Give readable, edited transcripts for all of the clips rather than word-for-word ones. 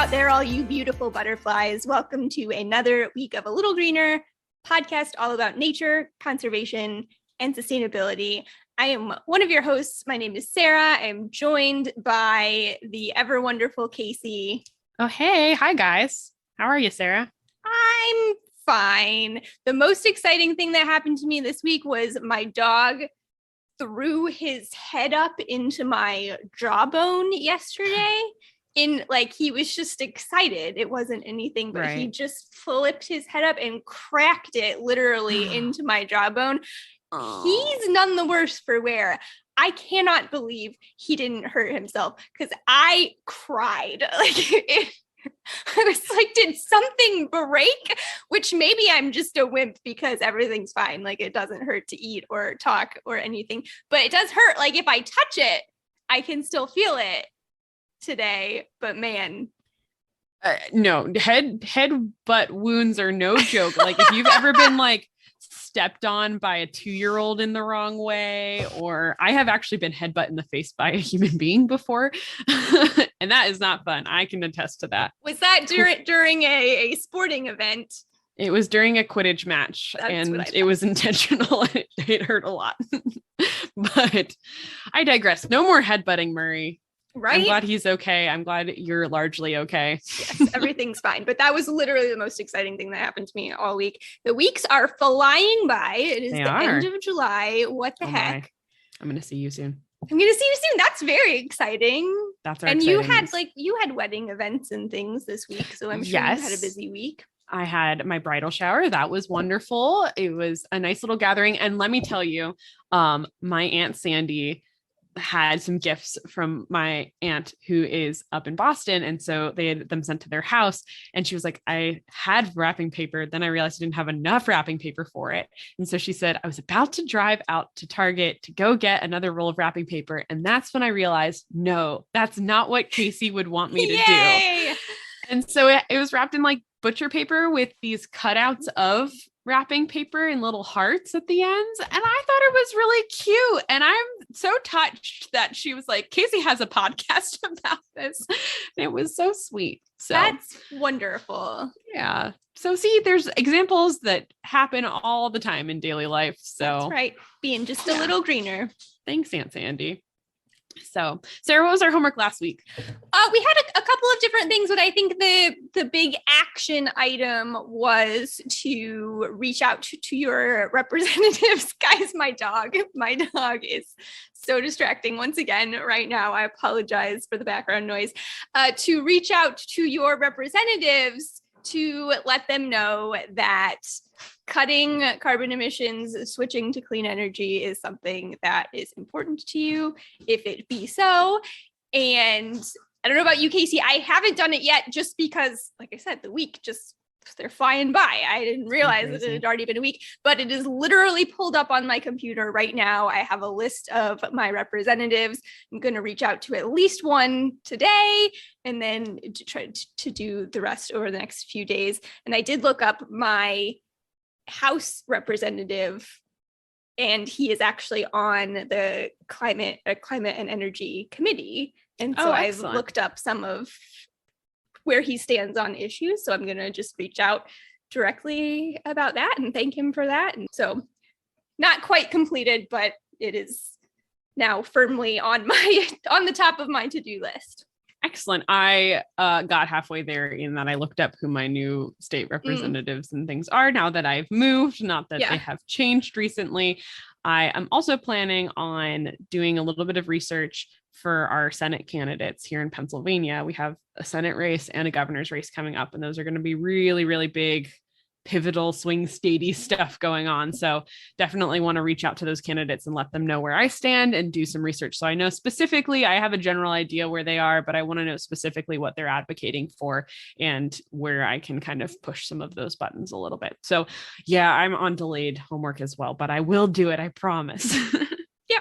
out there, all you beautiful butterflies. Welcome to another week of A Little Greener podcast, all about nature, conservation, and sustainability. I am one of your hosts. My name is Sara. I am joined by the ever wonderful Casey. Oh, hey. Hi, guys. How are you, Sara? I'm fine. The most exciting thing that happened to me this week was my dog threw his head up into my jawbone yesterday. He was just excited. It wasn't anything, but He just flipped his head up and cracked it literally into my jawbone. He's none the worse for wear. I cannot believe he didn't hurt himself because I cried. I was like, did something break? Which maybe I'm just a wimp because everything's fine. Like, it doesn't hurt to eat or talk or anything, but it does hurt. Like, if I touch it, I can still feel it today, but man. No, head butt wounds are no joke. Like, if you've ever been like stepped on by a 2-year-old in the wrong way, or I have actually been headbutt in the face by a human being before, and that is not fun. I can attest to that. Was that during a sporting event? It was during a Quidditch match. That's and it was intentional. It hurt a lot, but I digress. No more headbutting, Murray. Right? I'm glad he's okay. I'm glad you're largely okay. Yes, everything's fine. But that was literally the most exciting thing that happened to me all week. The weeks are flying by. It is end of July. What the heck? My. I'm going to see you soon. I'm going to see you soon. That's very exciting. That's our And you had wedding events and things this week. So I'm sure you had a busy week. I had my bridal shower. That was wonderful. It was a nice little gathering. And let me tell you, my Aunt Sandy had some gifts from my aunt who is up in Boston. And so they had them sent to their house. And she was like, I had wrapping paper. Then I realized I didn't have enough wrapping paper for it. And so she said, I was about to drive out to Target to go get another roll of wrapping paper. And that's when I realized, no, that's not what Casey would want me to do. And so it was wrapped in like butcher paper with these cutouts of wrapping paper and little hearts at the ends. And I thought it was really cute. And I'm so touched that she was like, Casey has a podcast about this. And it was so sweet. So that's wonderful. Yeah. So see, there's examples that happen all the time in daily life. So that's right. Being just a little greener. Thanks, Aunt Sandy. So, Sara, what was our homework last week? We had a couple of different things, but I think the big action item was to reach out to your representatives. Guys, my dog is so distracting once again right now. I apologize for the background noise. To reach out to your representatives to let them know that cutting carbon emissions, switching to clean energy is something that is important to you, if it be so. And I don't know about you, Casey, I haven't done it yet just because, like I said, the week they're flying by. I didn't realize that it had already been a week, but it is literally pulled up on my computer right now. I have a list of my representatives. I'm going to reach out to at least one today and then to try to do the rest over the next few days. And I did look up my House representative, and he is actually on the climate and energy committee. And so I've looked up some of where he stands on issues. So I'm going to just reach out directly about that and thank him for that. And so not quite completed, but it is now firmly on the top of my to-do list. Excellent. I got halfway there in that I looked up who my new state representatives and things are now that I've moved, not that they have changed recently. I am also planning on doing a little bit of research for our Senate candidates here in Pennsylvania. We have a Senate race and a governor's race coming up, and those are going to be really, really big, pivotal swing statey stuff going on. So definitely want to reach out to those candidates and let them know where I stand and do some research. So I know specifically, I have a general idea where they are, but I want to know specifically what they're advocating for and where I can kind of push some of those buttons a little bit. So yeah, I'm on delayed homework as well, but I will do it. I promise. Yeah.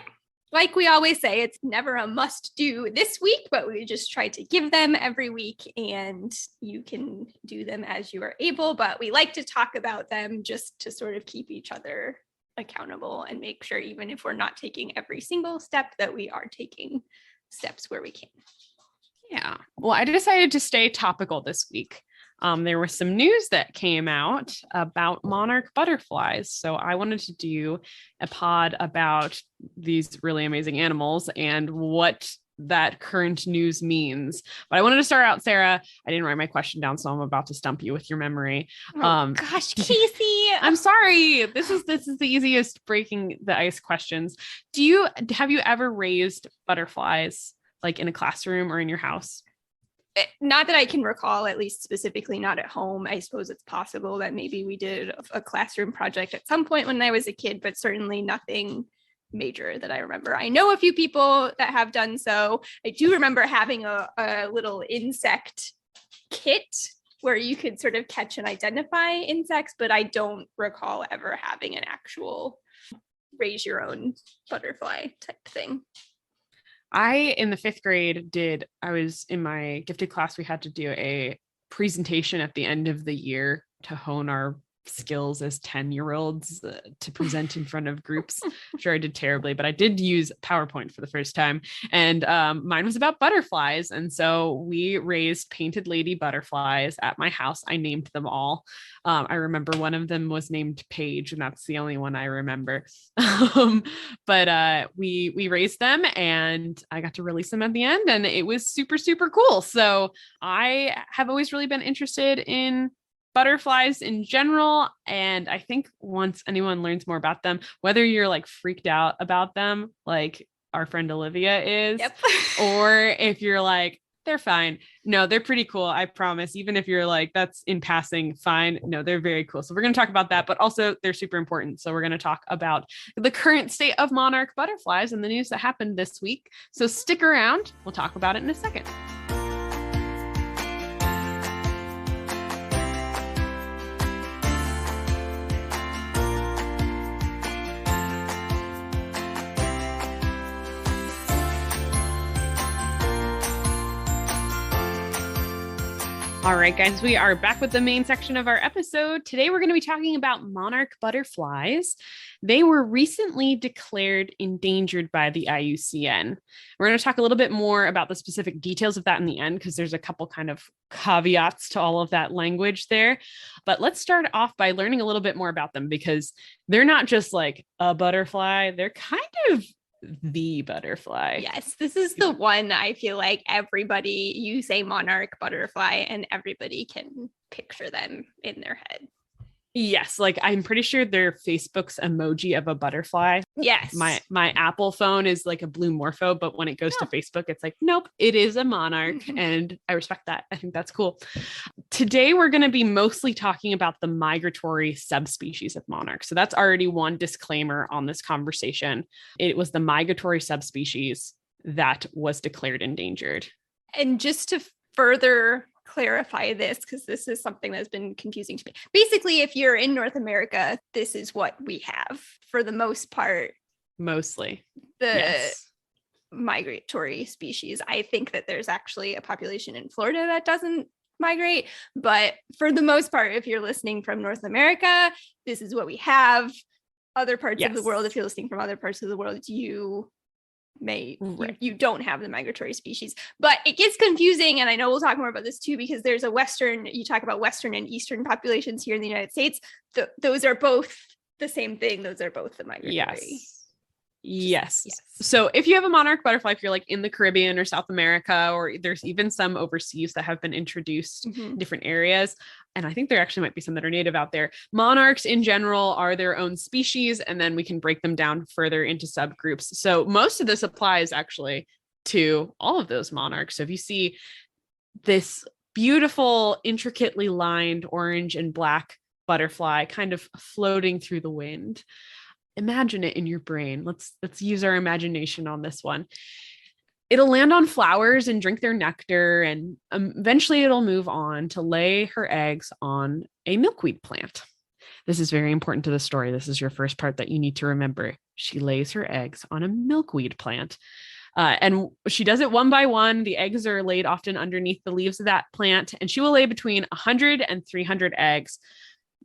Like we always say, it's never a must do this week, but we just try to give them every week and you can do them as you are able. But we like to talk about them just to sort of keep each other accountable and make sure, even if we're not taking every single step, that we are taking steps where we can. Yeah. Well, I decided to stay topical this week. There was some news that came out about monarch butterflies. So I wanted to do a pod about these really amazing animals and what that current news means. But I wanted to start out, Sarah. I didn't write my question down, so I'm about to stump you with your memory. Oh gosh, Casey. I'm sorry. This is the easiest breaking the ice questions. Have you ever raised butterflies like in a classroom or in your house? Not that I can recall, at least specifically not at home. I suppose it's possible that maybe we did a classroom project at some point when I was a kid, but certainly nothing major that I remember. I know a few people that have done so. I do remember having a little insect kit where you could sort of catch and identify insects, but I don't recall ever having an actual raise your own butterfly type thing. In the 5th grade, I was in my gifted class. We had to do a presentation at the end of the year to hone our skills as 10-year-olds to present in front of groups. I'm sure I did terribly, but I did use PowerPoint for the first time. And mine was about butterflies. And so we raised painted lady butterflies at my house. I named them all. I remember one of them was named Paige, and that's the only one I remember. But we raised them and I got to release them at the end, and it was super, super cool. So I have always really been interested in butterflies in general. And I think once anyone learns more about them, whether you're like freaked out about them, like our friend Olivia is, Yep. or if you're like, they're fine. No, they're pretty cool. I promise. Even if you're like, that's in passing, fine. No, they're very cool. So we're going to talk about that, but also they're super important. So we're going to talk about the current state of monarch butterflies and the news that happened this week. So stick around. We'll talk about it in a second. All right, guys, we are back with the main section of our episode. Today, we're going to be talking about monarch butterflies. They were recently declared endangered by the IUCN. We're going to talk a little bit more about the specific details of that in the end, because there's a couple kind of caveats to all of that language there. But let's start off by learning a little bit more about them, because they're not just like a butterfly. They're kind of the butterfly. Yes, this is the one I feel like you say monarch butterfly and everybody can picture them in their head. Yes, like I'm pretty sure they're Facebook's emoji of a butterfly. Yes. My Apple phone is like a blue morpho, but when it goes to Facebook, it's like, nope, it is a monarch. And I respect that. I think that's cool. Today, we're going to be mostly talking about the migratory subspecies of monarch. So that's already one disclaimer on this conversation. It was the migratory subspecies that was declared endangered. And just to further clarify this, because this is something that's been confusing to me. Basically, if you're in North America, this is what we have for the most part. Mostly. Yes. Migratory species. I think that there's actually a population in Florida that doesn't migrate, but for the most part, if you're listening from North America, this is what we have. Other parts of the world, if you're listening from other parts of the world, you don't have the migratory species, but it gets confusing. And I know we'll talk more about this too, because there's you talk about Western and Eastern populations here in the United States. Those are both the same thing. Those are both the migratory. Yes. So if you have a monarch butterfly, if you're like in the Caribbean or South America, or there's even some overseas that have been introduced in different areas, and I think there actually might be some that are native out there. Monarchs in general are their own species, and then we can break them down further into subgroups. So most of this applies actually to all of those monarchs. So if you see this beautiful, intricately lined orange and black butterfly kind of floating through the wind, imagine it in your brain. Let's use our imagination on this one. It'll land on flowers and drink their nectar, and eventually it'll move on to lay her eggs on a milkweed plant. This is very important to the story. This is your first part that you need to remember. She lays her eggs on a milkweed plant. And she does it one by one. The eggs are laid often underneath the leaves of that plant, and she will lay between 100 and 300 eggs.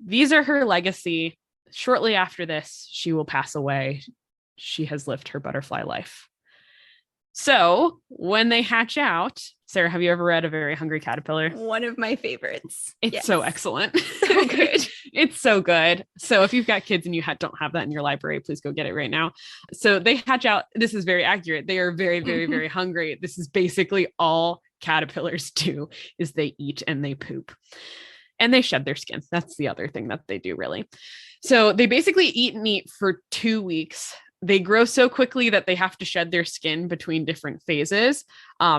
These are her legacy. Shortly after this, she will pass away. She has lived her butterfly life. So when they hatch out, Sarah, have you ever read A Very Hungry Caterpillar? One of my favorites. It's so excellent. So good. It's so good. So if you've got kids and you don't have that in your library, please go get it right now. So they hatch out. This is very accurate. They are very, very, very hungry. This is basically all caterpillars do, is they eat and they poop. And they shed their skin. That's the other thing that they do, really. So they basically eat and eat for 2 weeks. They grow so quickly that they have to shed their skin between different phases.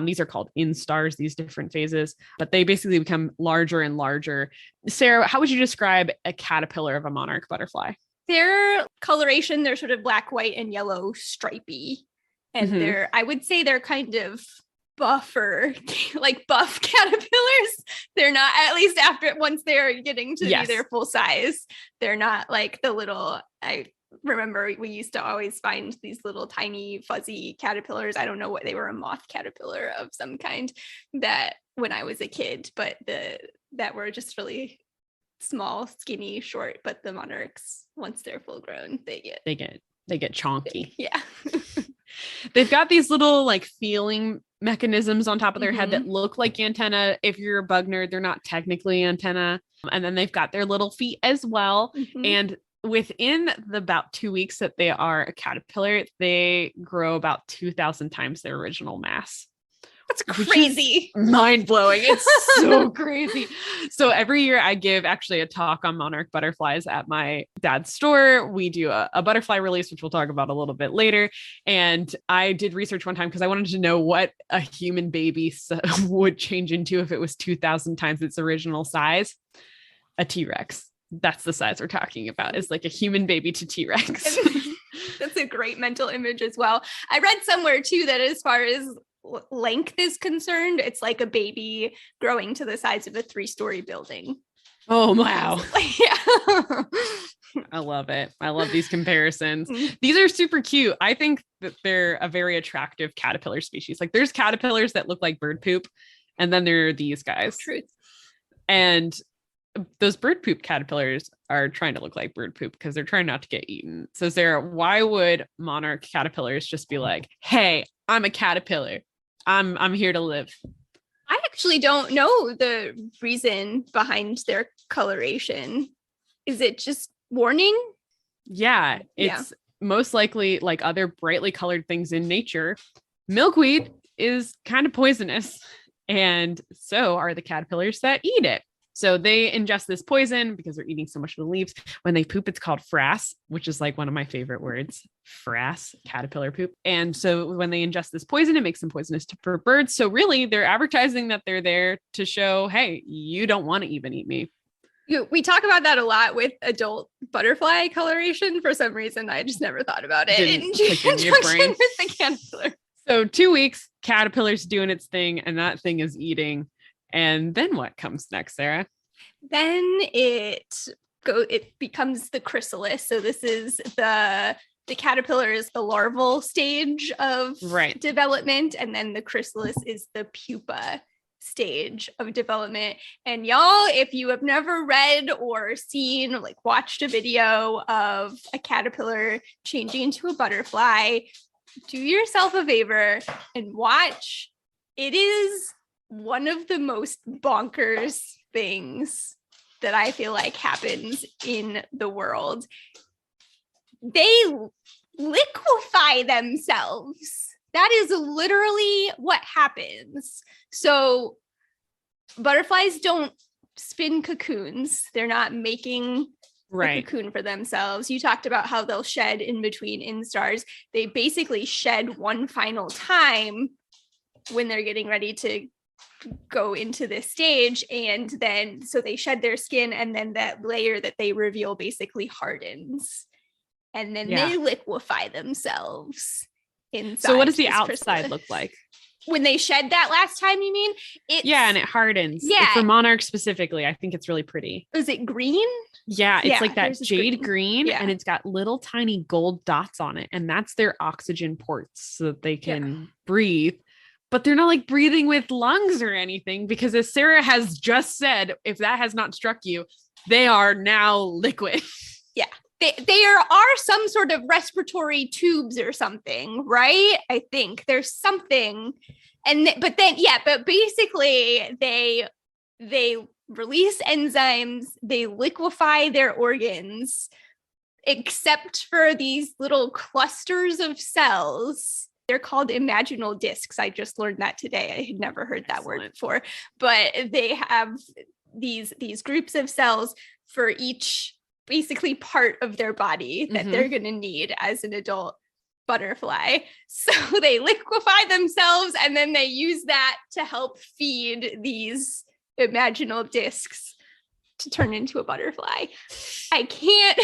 These are called instars, these different phases, but they basically become larger and larger. Sarah, how would you describe a caterpillar of a monarch butterfly? Their coloration, they're sort of black, white, and yellow stripy. And I would say they're kind of buffer, like buff caterpillars. They're not, at least once they're getting to be their full size, they're not like the little, I remember we used to always find these little tiny fuzzy caterpillars. I don't know what they were, a moth caterpillar of some kind, that when I was a kid, but that were just really small, skinny, short. But the monarchs, once they're full grown, they get chonky. Yeah. They've got these little like feeling mechanisms on top of their head that look like antenna. If you're a bug nerd, they're not technically antenna. And then they've got their little feet as well. And within about 2 weeks that they are a caterpillar, they grow about 2,000 times their original mass. That's crazy. Mind blowing. It's so crazy. So every year I give actually a talk on monarch butterflies at my dad's store. We do a butterfly release, which we'll talk about a little bit later. And I did research one time because I wanted to know what a human baby would change into if it was 2,000 times its original size. A T-Rex. That's the size we're talking about, is like a human baby to T-Rex. That's a great mental image as well. I read somewhere too that as far as length is concerned, it's like a baby growing to the size of a 3-story building. Oh, wow. Yeah. I love it. I love these comparisons. These are super cute. I think that they're a very attractive caterpillar species. Like there's caterpillars that look like bird poop, and then there are these guys. Truth. And those bird poop caterpillars are trying to look like bird poop because they're trying not to get eaten. So Sarah, why would monarch caterpillars just be like, hey, I'm a caterpillar. I'm here to live? I actually don't know the reason behind their coloration. Is it just warning? Yeah, it's most likely like other brightly colored things in nature. Milkweed is kind of poisonous, and so are the caterpillars that eat it. So they ingest this poison because they're eating so much of the leaves. When they poop, it's called frass, which is like one of my favorite words, frass, caterpillar poop. And so when they ingest this poison, it makes them poisonous for birds. So really, they're advertising that they're there to show, hey, you don't want to even eat me. We talk about that a lot with adult butterfly coloration. For some reason, I just never thought about it in conjunction with the caterpillar. So 2 weeks, caterpillar's doing its thing, and that thing is eating. And then what comes next, Sarah? Then it becomes the chrysalis. So this is the caterpillar is the larval stage of development, and then the chrysalis is the pupa stage of development. And y'all, if you have never read or seen, like watched a video of a caterpillar changing into a butterfly, do yourself a favor and watch. It is one of the most bonkers things that I feel like happens in the world. They liquefy themselves. That is literally what happens. So butterflies don't spin cocoons. They're not making a cocoon for themselves. You talked about how they'll shed in between instars. They basically shed one final time when they're getting ready to go into this stage, and then so they shed their skin, and then that layer that they reveal basically hardens, and then they liquefy themselves inside. So what does the outside look like when they shed that last time? You mean and it hardens. For monarchs specifically, I think it's really pretty. Is it green? It's like that jade green, and it's got little tiny gold dots on it, and that's their oxygen ports so that they can breathe. But they're not like breathing with lungs or anything, because as Sarah has just said, if that has not struck you, they are now liquid. there are some sort of respiratory tubes or something, right? I think there's something. But basically they release enzymes, they liquefy their organs, except for these little clusters of cells. They're called imaginal discs. I just learned that today. I had never heard that word before. But they have these groups of cells for each basically part of their body that they're going to need as an adult butterfly. So they liquefy themselves and then they use that to help feed these imaginal discs to turn into a butterfly. I can't.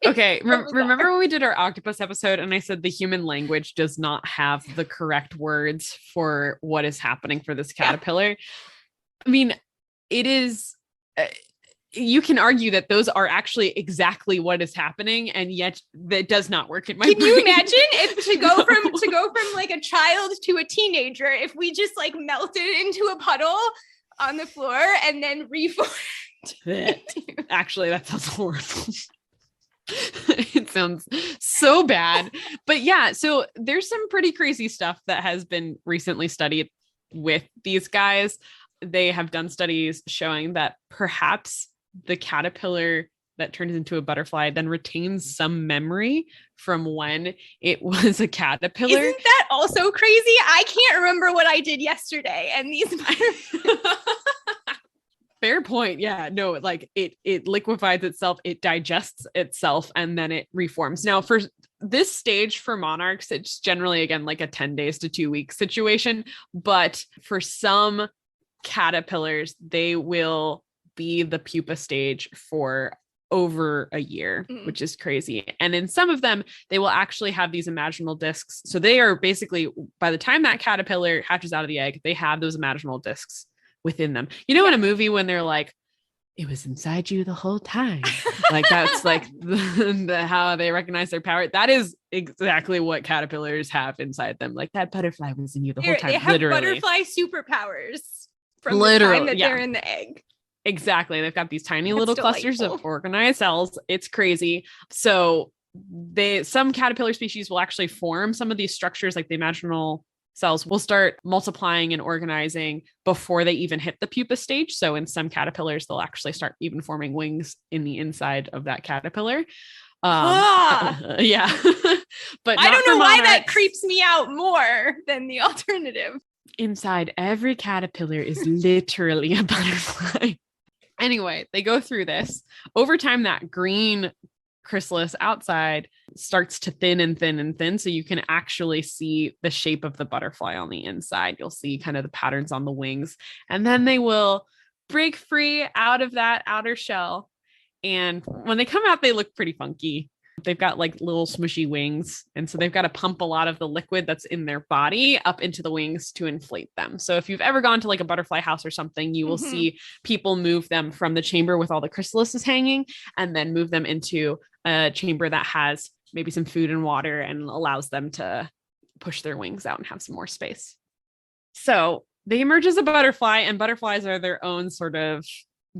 Okay. Remember when we did our octopus episode and I said the human language does not have the correct words for what is happening for this caterpillar? Yeah. I mean, it is, you can argue that those are actually exactly what is happening, and yet that does not work in my brain. Can you imagine if to go from like a child to a teenager, if we just like melted into a puddle on the floor and then reformed? Actually, that sounds horrible. It sounds so bad. But yeah, so there's some pretty crazy stuff that has been recently studied with these guys. They have done studies showing that perhaps the caterpillar that turns into a butterfly then retains some memory from when it was a caterpillar. Isn't that also crazy? I can't remember what I did yesterday, and these Fair point. Yeah, no, like it liquefies itself, it digests itself, and then it reforms. Now, for this stage for monarchs, it's generally, again, like a 10 days to 2 weeks situation. But for some caterpillars, they will be the pupa stage for over a year, which is crazy. And in some of them, they will actually have these imaginal discs. So they are basically, by the time that caterpillar hatches out of the egg, they have those imaginal discs within them. You know, in a movie when they're like, it was inside you the whole time. Like that's like the how they recognize their power. That is exactly what caterpillars have inside them. Like that butterfly was in you the whole time. They have literally butterfly superpowers from the time that they're in the egg. Exactly. They've got these tiny little clusters of organized cells. It's crazy. So some caterpillar species will actually form some of these structures, like the imaginal cells will start multiplying and organizing before they even hit the pupa stage. So in some caterpillars, they'll actually start even forming wings in the inside of that caterpillar. Yeah. But I don't know why that creeps me out more than the alternative. Inside every caterpillar is literally a butterfly. Anyway, they go through this. Over time, that green chrysalis outside starts to thin and thin and thin. So you can actually see the shape of the butterfly on the inside. You'll see kind of the patterns on the wings. And then they will break free out of that outer shell. And when they come out, they look pretty funky. They've got like little smushy wings. And so they've got to pump a lot of the liquid that's in their body up into the wings to inflate them. So if you've ever gone to like a butterfly house or something, you will see people move them from the chamber with all the chrysalises hanging and then move them into a chamber that has maybe some food and water and allows them to push their wings out and have some more space. So they emerge as a butterfly, and butterflies are their own sort of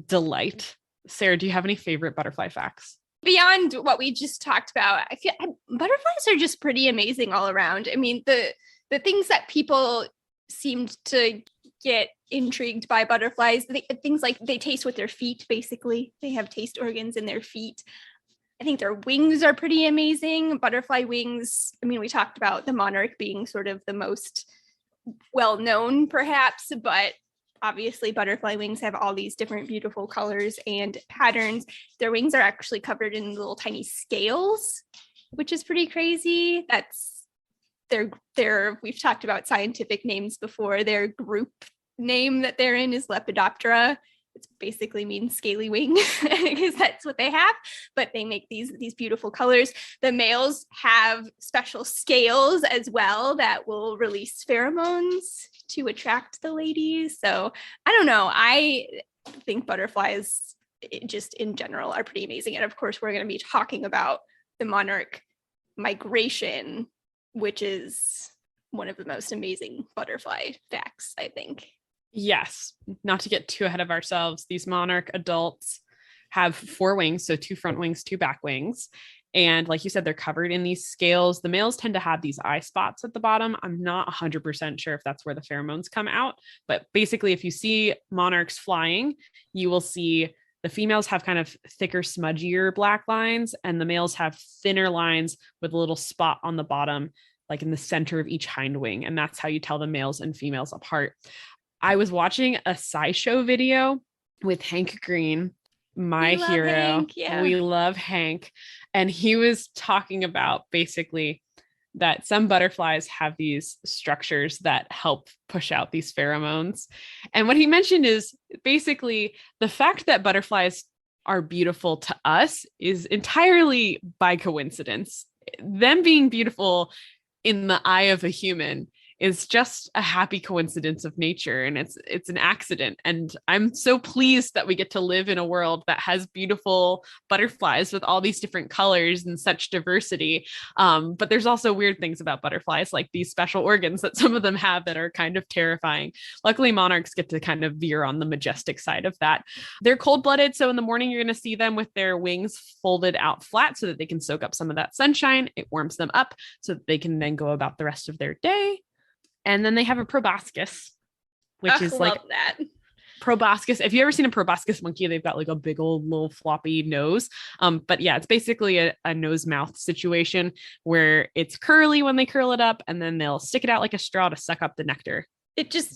delight. Sarah, do you have any favorite butterfly facts? Beyond what we just talked about, I feel butterflies are just pretty amazing all around. I mean, the things that people seemed to get intrigued by butterflies, things like they taste with their feet, basically. They have taste organs in their feet. I think their wings are pretty amazing. Butterfly wings, I mean, we talked about the monarch being sort of the most well-known, perhaps, but obviously butterfly wings have all these different beautiful colors and patterns. Their wings are actually covered in little tiny scales, which is pretty crazy. That's we've talked about scientific names before. Their group name that they're in is Lepidoptera. It basically means scaly wing because that's what they have, but they make these beautiful colors. The males have special scales as well that will release pheromones to attract the ladies. So I don't know. I think butterflies just in general are pretty amazing. And of course, we're going to be talking about the monarch migration, which is one of the most amazing butterfly facts, I think. Yes, not to get too ahead of ourselves. These monarch adults have 4 wings. So 2 front wings, 2 back wings. And like you said, they're covered in these scales. The males tend to have these eye spots at the bottom. I'm not 100% sure if that's where the pheromones come out, but basically if you see monarchs flying, you will see the females have kind of thicker, smudgier black lines, and the males have thinner lines with a little spot on the bottom, like in the center of each hind wing. And that's how you tell the males and females apart. I was watching a SciShow video with Hank Green, my hero. Hank, yeah. We love Hank. And he was talking about basically that some butterflies have these structures that help push out these pheromones. And what he mentioned is basically the fact that butterflies are beautiful to us is entirely by coincidence. Them being beautiful in the eye of a human is just a happy coincidence of nature, and it's an accident. And I'm so pleased that we get to live in a world that has beautiful butterflies with all these different colors and such diversity. But there's also weird things about butterflies, like these special organs that some of them have that are kind of terrifying. Luckily, monarchs get to kind of veer on the majestic side of that. They're cold-blooded, so in the morning you're going to see them with their wings folded out flat so that they can soak up some of that sunshine. It warms them up so that they can then go about the rest of their day. And then they have a proboscis, which is like that. Proboscis. If you ever seen a proboscis monkey, they've got like a big old little floppy nose. But yeah, it's basically a nose mouth situation where it's curly when they curl it up, and then they'll stick it out like a straw to suck up the nectar.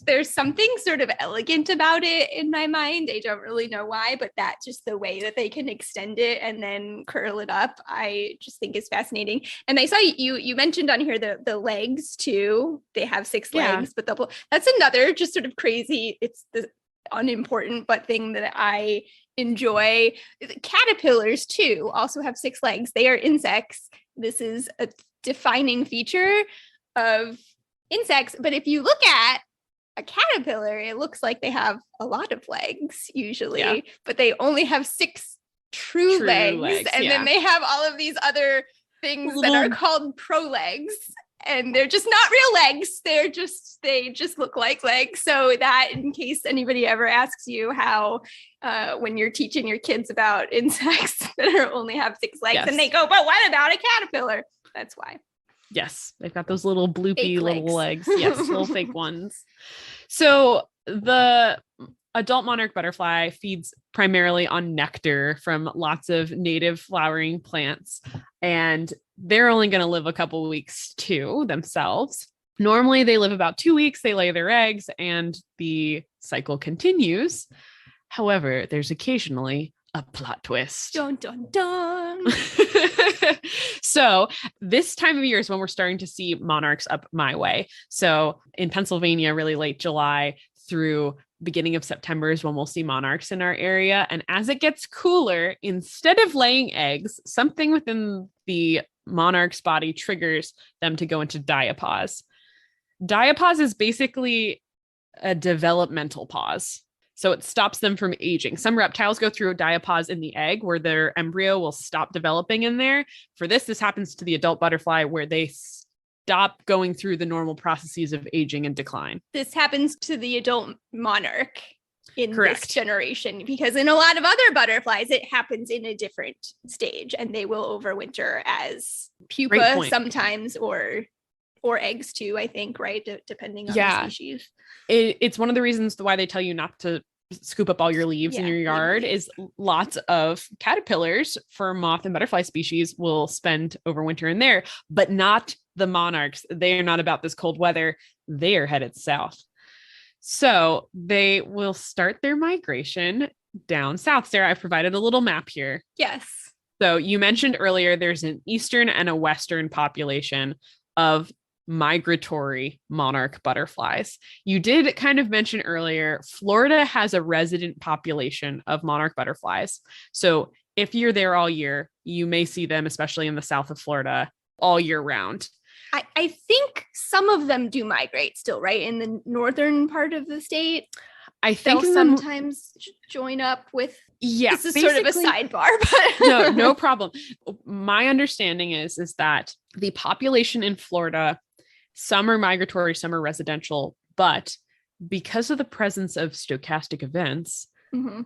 There's something sort of elegant about it in my mind. I don't really know why, but that just the way that they can extend it and then curl it up, I just think is fascinating. And I saw you mentioned on here the legs too. They have 6 legs, but that's another just sort of crazy, it's the unimportant but thing that I enjoy. Caterpillars too also have 6 legs. They are insects. This is a defining feature of insects. But if you look at a caterpillar, it looks like they have a lot of legs usually, but they only have 6 true legs. And then they have all of these other things that are called prolegs, and they're just not real legs. They just look like legs. So that, in case anybody ever asks you how, when you're teaching your kids about insects that only have 6 legs, and they go, but what about a caterpillar? That's why. Yes, they've got those little bloopy little legs. Yes, little fake ones. So the adult monarch butterfly feeds primarily on nectar from lots of native flowering plants, and they're only going to live a couple weeks too themselves. Normally they live about 2 weeks, they lay their eggs, and the cycle continues. However, there's occasionally a plot twist. Dun, dun, dun. So this time of year is when we're starting to see monarchs up my way. So in Pennsylvania, really late July through beginning of September is when we'll see monarchs in our area. And as it gets cooler, instead of laying eggs, something within the monarch's body triggers them to go into diapause. Diapause is basically a developmental pause. So it stops them from aging. Some reptiles go through a diapause in the egg where their embryo will stop developing in there. For this happens to the adult butterfly where they stop going through the normal processes of aging and decline. This happens to the adult monarch in this generation, because in a lot of other butterflies, it happens in a different stage, and they will overwinter as pupa sometimes, or eggs too, I think, right? Depending on the species. It's one of the reasons why they tell you not to scoop up all your leaves in your yard is lots of caterpillars for moth and butterfly species will spend overwinter in there, but not the monarchs. They are not about this cold weather. They are headed south. So they will start their migration down south. Sarah, I've provided a little map here. Yes. So you mentioned earlier, there's an eastern and a western population of migratory monarch butterflies. You did kind of mention earlier, Florida has a resident population of monarch butterflies. So if you're there all year, you may see them, especially in the south of Florida, all year round. I think some of them do migrate still, right? In the northern part of the state. I think they'll sometimes join up with, this is sort of a sidebar, but no problem. My understanding is that the population in Florida, some are migratory, some are residential, but because of the presence of stochastic events,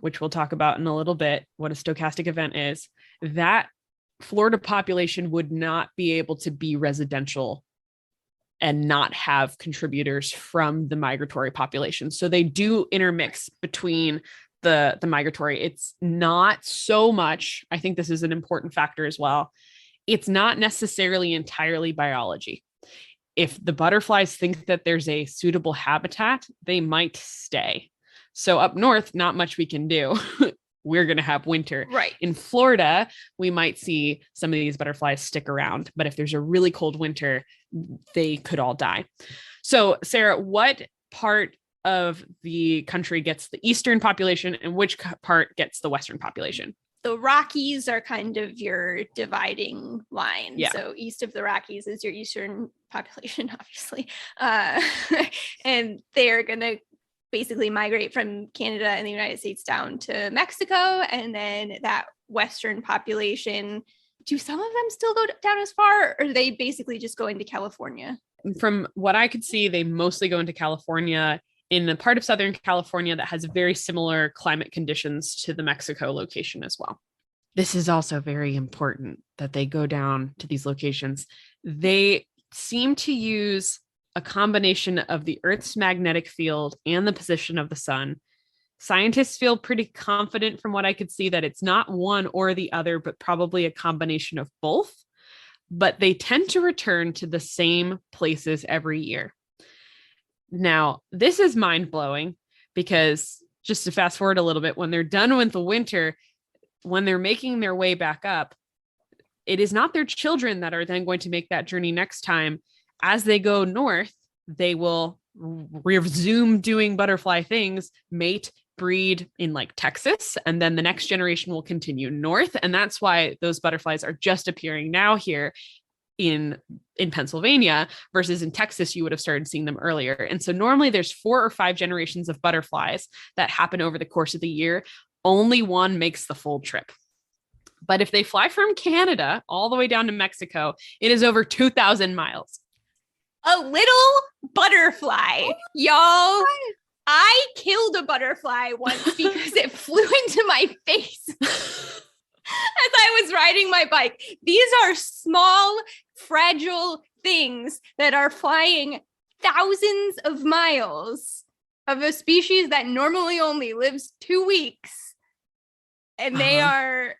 which we'll talk about in a little bit, what a stochastic event is, that Florida population would not be able to be residential and not have contributors from the migratory population. So they do intermix between the migratory. It's not so much, I think this is an important factor as well, it's not necessarily entirely biology. If the butterflies think that there's a suitable habitat, they might stay. So up north, not much we can do. We're going to have winter. Right. In Florida, we might see some of these butterflies stick around, but if there's a really cold winter, they could all die. So Sarah, what part of the country gets the eastern population and which part gets the western population? The Rockies are kind of your dividing line. Yeah. So east of the Rockies is your eastern population, obviously. And they're going to basically migrate from Canada and the United States down to Mexico. And then that western population, do some of them still go down as far, or do they basically just go into California? From what I could see, they mostly go into California, in a part of Southern California that has very similar climate conditions to the Mexico location as well. This is also very important that they go down to these locations. They seem to use a combination of the Earth's magnetic field and the position of the sun. Scientists feel pretty confident from what I could see that it's not one or the other, but probably a combination of both. But they tend to return to the same places every year. Now, this is mind-blowing because, just to fast forward a little bit, when they're done with the winter, when they're making their way back up, it is not their children that are then going to make that journey next time. As they go north, they will resume doing butterfly things, mate, breed in like Texas, and then the next generation will continue north. And that's why those butterflies are just appearing now here in Pennsylvania versus in Texas, you would have started seeing them earlier. And so normally there's 4 or 5 generations of butterflies that happen over the course of the year. Only one makes the full trip. But if they fly from Canada all the way down to Mexico, it is over 2,000 miles. A little butterfly, y'all. I killed a butterfly once because it flew into my face as I was riding my bike. These are small, fragile things that are flying thousands of miles of a species that normally only lives 2 weeks. And they are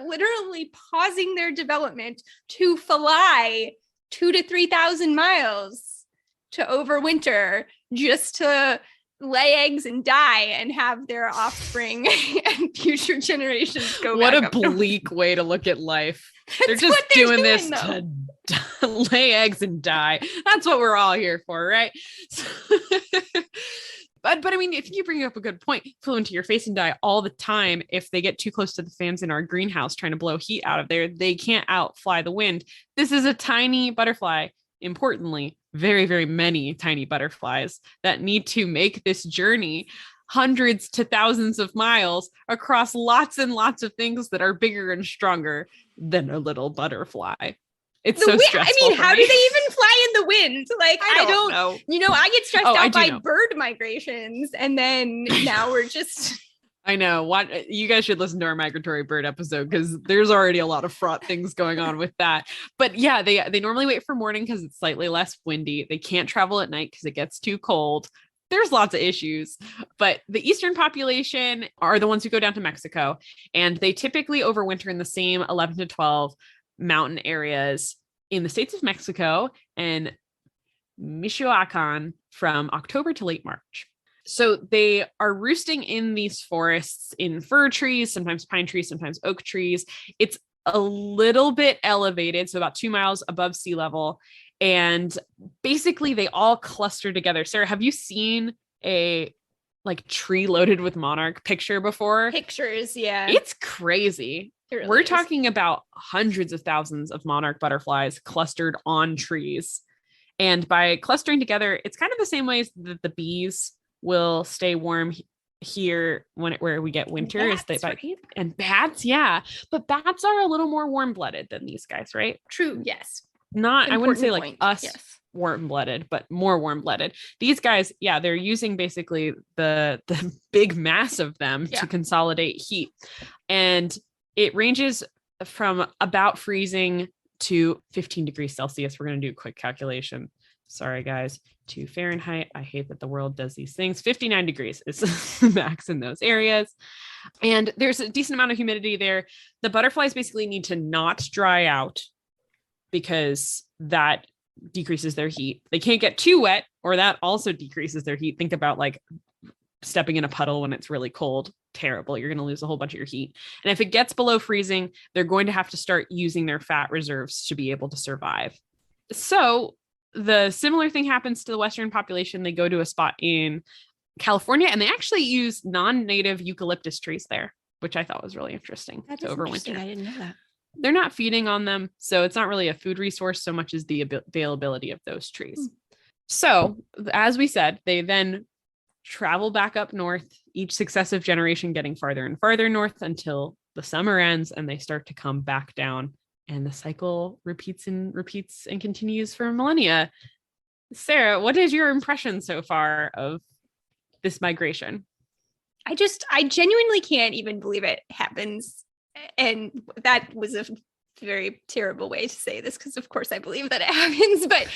literally pausing their development to fly 2,000 to 3,000 miles to overwinter just to lay eggs and die and have their offspring and future generations go what back a bleak way to look at life. They're just doing this to lay eggs and die. That's what we're all here for, right? But I mean, if you bring up a good point, flew into your face and die all the time. If they get too close to the fans in our greenhouse trying to blow heat out of there, they can't outfly the wind. This is a tiny butterfly. Importantly, very, very many tiny butterflies that need to make this journey hundreds to thousands of miles across lots and lots of things that are bigger and stronger than a little butterfly. It's so stressful. I mean, how do they even fly in the wind? Like, I don't know. You know, I get stressed out by bird migrations, and then now we're just. I know. What you guys should listen to our migratory bird episode because there's already a lot of fraught things going on with that. But yeah, they normally wait for morning because it's slightly less windy. They can't travel at night because it gets too cold. There's lots of issues, but the eastern population are the ones who go down to Mexico, and they typically overwinter in the same 11 to 12 mountain areas in the states of Mexico and Michoacan from October to late March. So they are roosting in these forests in fir trees, sometimes pine trees, sometimes oak trees. It's a little bit elevated, so about 2 miles above sea level. And basically they all cluster together. Sarah, have you seen a like tree loaded with monarch picture before? Pictures, yeah. It's crazy. Really We're is. talking about hundreds of thousands of monarch butterflies clustered on trees. And by clustering together, it's kind of the same ways that the bees will stay warm here where we get winter. And bats, yeah. But bats are a little more warm-blooded than these guys, right? True, yes. I wouldn't say like us yes. warm-blooded, but more warm-blooded. These guys, yeah, they're using basically the big mass of them to consolidate heat. And it ranges from about freezing to 15 degrees Celsius. We're going to do a quick calculation. Sorry, guys, to Fahrenheit. I hate that the world does these things. 59 degrees is max in those areas. And there's a decent amount of humidity there. The butterflies basically need to not dry out because that decreases their heat. They can't get too wet, or that also decreases their heat. Think about like stepping in a puddle when it's really cold. Terrible. You're going to lose a whole bunch of your heat. And if it gets below freezing, they're going to have to start using their fat reserves to be able to survive. So the similar thing happens to the Western population. They go to a spot in California and they actually use non-native eucalyptus trees there, which I thought was really interesting to overwinter. I didn't know that. They're not feeding on them, so it's not really a food resource so much as the availability of those trees. So as we said, they then travel back up north, each successive generation getting farther and farther north until the summer ends and they start to come back down, and the cycle repeats and continues for millennia. Sarah, what is your impression so far of this migration? I genuinely can't even believe it happens. And that was a very terrible way to say this, because of course I believe that it happens, but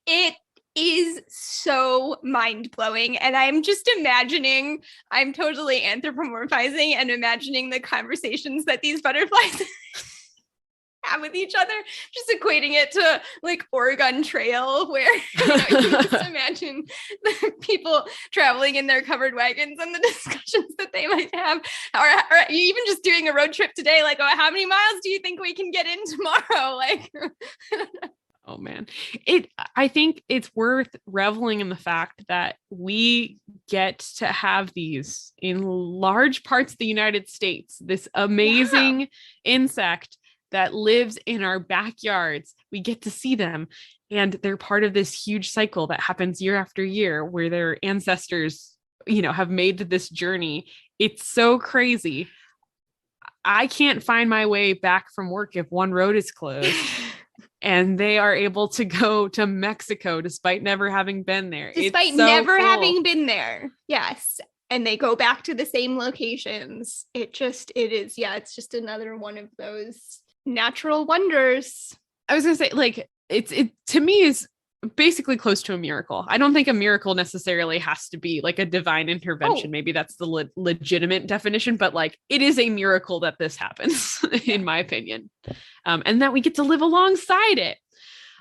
it is so mind-blowing. And I'm just imagining, I'm totally anthropomorphizing and imagining the conversations that these butterflies have with each other, just equating it to like Oregon Trail, where you can just imagine the people traveling in their covered wagons and the discussions that they might have, or even just doing a road trip today, like, oh, how many miles do you think we can get in tomorrow? Like, oh man, I think it's worth reveling in the fact that we get to have these in large parts of the United States, this amazing insect that lives in our backyards. We get to see them, and they're part of this huge cycle that happens year after year where their ancestors, have made this journey. It's so crazy. I can't find my way back from work if one road is closed. And they are able to go to Mexico despite never having been there. Despite never having been there. Yes. And they go back to the same locations. It's just another one of those natural wonders. I was going to say, like, it to me is basically close to a miracle. I don't think a miracle necessarily has to be like a divine intervention. Maybe that's the legitimate definition, but like it is a miracle that this happens, in my opinion, and that we get to live alongside it.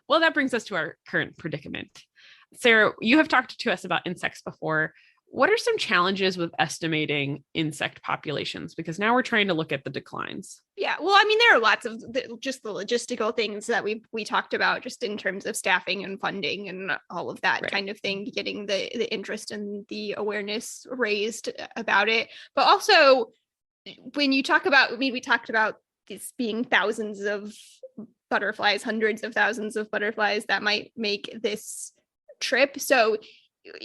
Well, that brings us to our current predicament. Sarah, you have talked to us about insects before. What are some challenges with estimating insect populations? Because now we're trying to look at the declines. Yeah, well, I mean, there are lots of just the logistical things that we talked about, just in terms of staffing and funding and all of that kind of thing, getting the interest and the awareness raised about it. But also, when you talk about, we talked about this being thousands of butterflies, hundreds of thousands of butterflies that might make this trip. So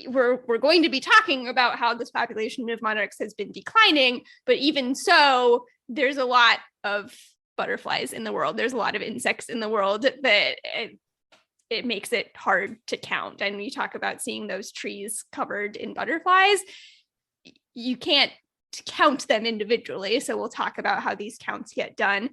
we're going to be talking about how this population of monarchs has been declining, but even so, there's a lot of butterflies in the world. There's a lot of insects in the world that it makes it hard to count. And we talk about seeing those trees covered in butterflies. You can't count them individually. So we'll talk about how these counts get done.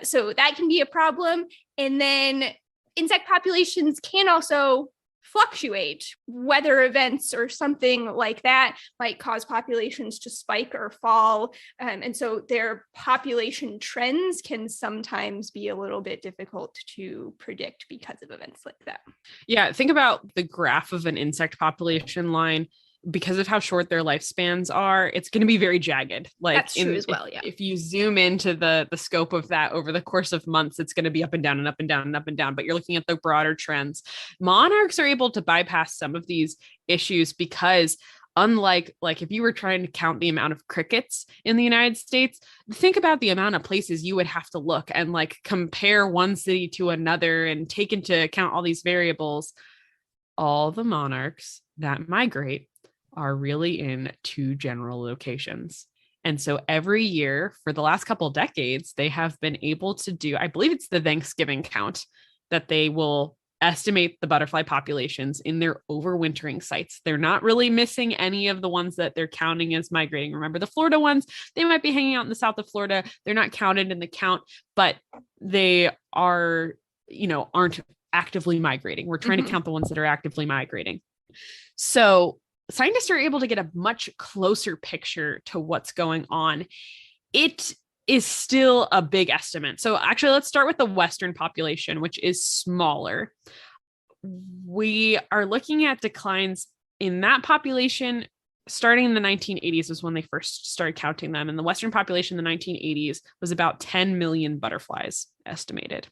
So that can be a problem. And then insect populations can also fluctuate. Weather events or something like that might cause populations to spike or fall. And so their population trends can sometimes be a little bit difficult to predict because of events like that. Yeah, think about the graph of an insect population line. Because of how short their lifespans are, it's going to be very jagged. Like, that's true as well. Yeah. If you zoom into the scope of that over the course of months, it's going to be up and down and up and down and up and down. But you're looking at the broader trends. Monarchs are able to bypass some of these issues because, unlike like if you were trying to count the amount of crickets in the United States, think about the amount of places you would have to look and like compare one city to another and take into account all these variables. All the monarchs that migrate are really in two general locations. And so every year for the last couple of decades, they have been able to do, I believe it's the Thanksgiving count that they will estimate the butterfly populations in their overwintering sites. They're not really missing any of the ones that they're counting as migrating. Remember, the Florida ones, they might be hanging out in the south of Florida. They're not counted in the count, but they are, aren't actively migrating. We're trying to count the ones that are actively migrating. So scientists are able to get a much closer picture to what's going on. It is still a big estimate. So actually, let's start with the Western population, which is smaller. We are looking at declines in that population starting in the 1980s was when they first started counting them. And the Western population in the 1980s was about 10 million butterflies estimated.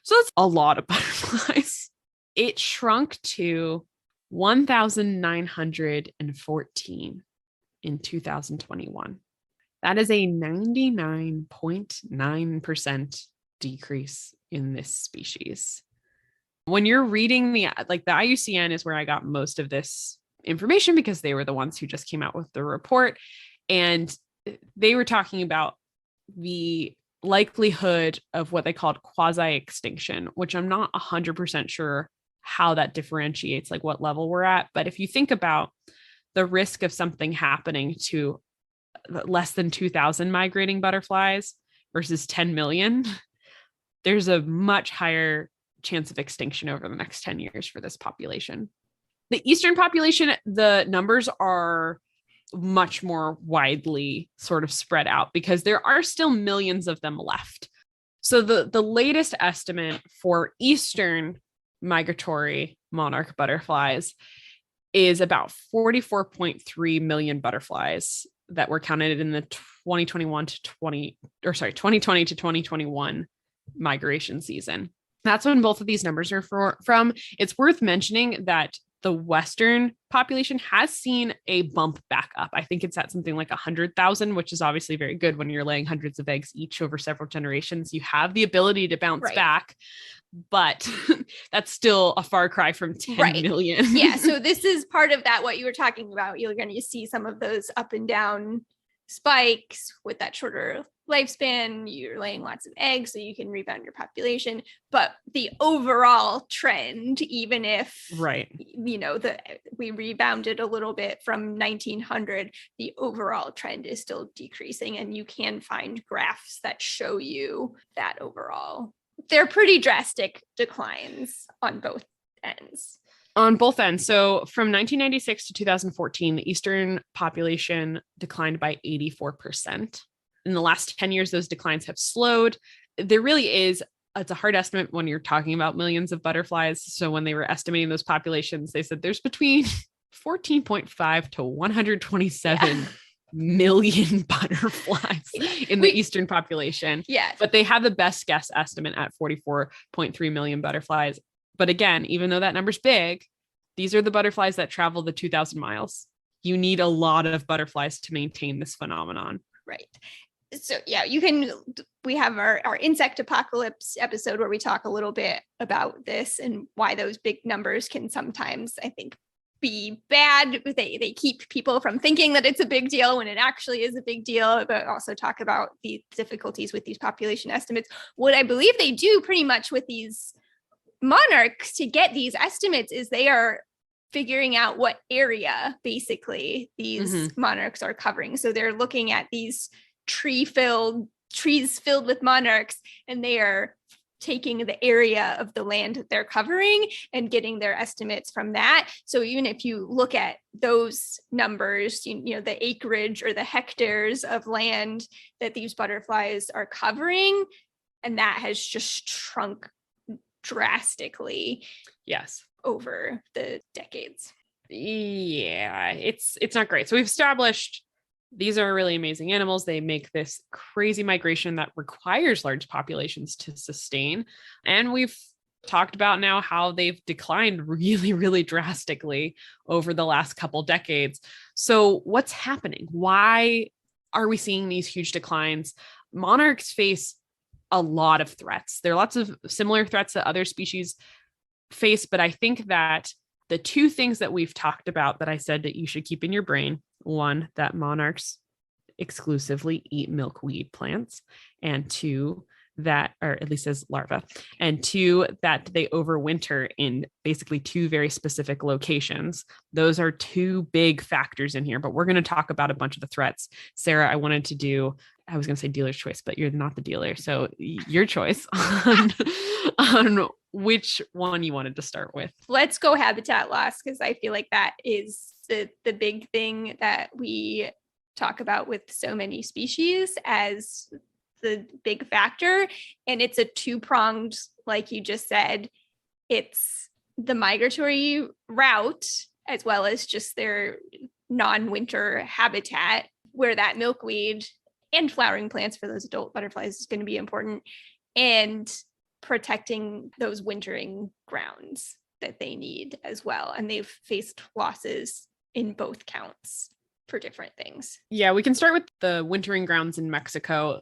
So that's a lot of butterflies. It shrunk to 1,914 in 2021. That is a 99.9% decrease in this species. When you're reading the IUCN is where I got most of this information because they were the ones who just came out with the report. And they were talking about the likelihood of what they called quasi-extinction, which I'm not 100% sure how that differentiates, like what level we're at. But if you think about the risk of something happening to less than 2,000 migrating butterflies versus 10 million, there's a much higher chance of extinction over the next 10 years for this population. The Eastern population, the numbers are much more widely sort of spread out because there are still millions of them left. So the latest estimate for Eastern migratory monarch butterflies is about 44.3 million butterflies that were counted in the 2020 to 2021 migration season. That's when both of these numbers are from. It's worth mentioning that the Western population has seen a bump back up. I think it's at something like 100,000, which is obviously very good when you're laying hundreds of eggs each over several generations. You have the ability to bounce back, but that's still a far cry from 10 million. Yeah. So this is part of that, what you were talking about. You're going to see some of those up and down spikes with that shorter lifespan. You're laying lots of eggs, so you can rebound your population. But the overall trend, even if, we rebounded a little bit from 1900, the overall trend is still decreasing. And you can find graphs that show you that overall. They're pretty drastic declines on both ends. On both ends. So from 1996 to 2014, the Eastern population declined by 84%. In the last 10 years, those declines have slowed. There really is, it's a hard estimate when you're talking about millions of butterflies. So when they were estimating those populations, they said there's between 14.5 to 127 million butterflies in the Eastern population. Yeah. But they have the best guess estimate at 44.3 million butterflies. But again, even though that number's big, these are the butterflies that travel the 2,000 miles. You need a lot of butterflies to maintain this phenomenon. Right. So we have our insect apocalypse episode where we talk a little bit about this and why those big numbers can sometimes, I think, be bad. They keep people from thinking that it's a big deal when it actually is a big deal, but also talk about the difficulties with these population estimates. What I believe they do pretty much with these monarchs to get these estimates is they are figuring out what area basically these monarchs are covering. So they're looking at these trees filled with monarchs, and they are taking the area of the land that they're covering and getting their estimates from that. So even if you look at those numbers, the acreage or the hectares of land that these butterflies are covering, and that has just shrunk drastically. Yes. Over the decades. Yeah, it's not great. So we've established these are really amazing animals. They make this crazy migration that requires large populations to sustain. And we've talked about now how they've declined really, really drastically over the last couple decades. So what's happening? Why are we seeing these huge declines? Monarchs face a lot of threats. There are lots of similar threats that other species face, but I think that the two things that we've talked about that I said that you should keep in your brain, one, that monarchs exclusively eat milkweed plants, and two, that, or at least as larvae, and 2, that they overwinter in basically 2 very specific locations. Those are 2 big factors in here, but we're going to talk about a bunch of the threats. Sarah, I was going to say dealer's choice, but you're not the dealer. So your choice on which one you wanted to start with. Let's go habitat loss, because I feel like that is the big thing that we talk about with so many species as the big factor. And it's a 2-pronged, like you just said. It's the migratory route as well as just their non-winter habitat, where that milkweed and flowering plants for those adult butterflies is going to be important, and protecting those wintering grounds that they need as well. And they've faced losses in both counts for different things. Yeah, we can start with the wintering grounds in Mexico.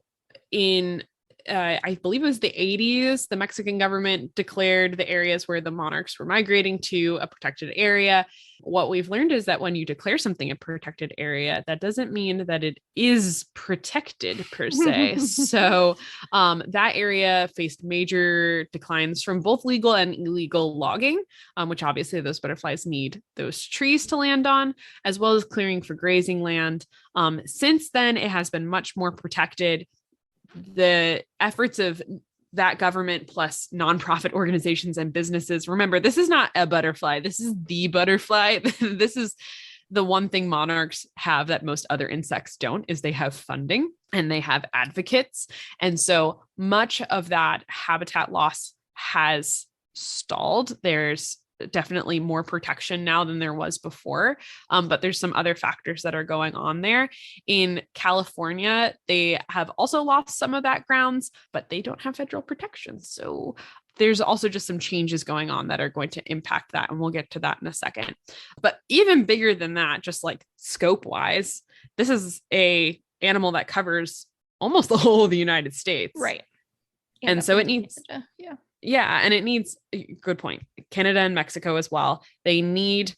In I believe it was the 80s, the Mexican government declared the areas where the monarchs were migrating to a protected area. What we've learned is that when you declare something a protected area, that doesn't mean that it is protected per se. So that area faced major declines from both legal and illegal logging, which obviously those butterflies need those trees to land on, as well as clearing for grazing land. Since then, it has been much more protected. The efforts of that government plus nonprofit organizations and businesses. Remember, this is not a butterfly. This is the butterfly. This is the one thing monarchs have that most other insects don't, is they have funding and they have advocates. And so much of that habitat loss has stalled. There's definitely more protection now than there was before. But there's some other factors that are going on there. In California, they have also lost some of that grounds, but they don't have federal protection. So there's also just some changes going on that are going to impact that. And we'll get to that in a second. But even bigger than that, just like scope wise, this is a animal that covers almost the whole of the United States. Right. And so it needs, yeah. Yeah. And it needs, good point, Canada and Mexico as well. They need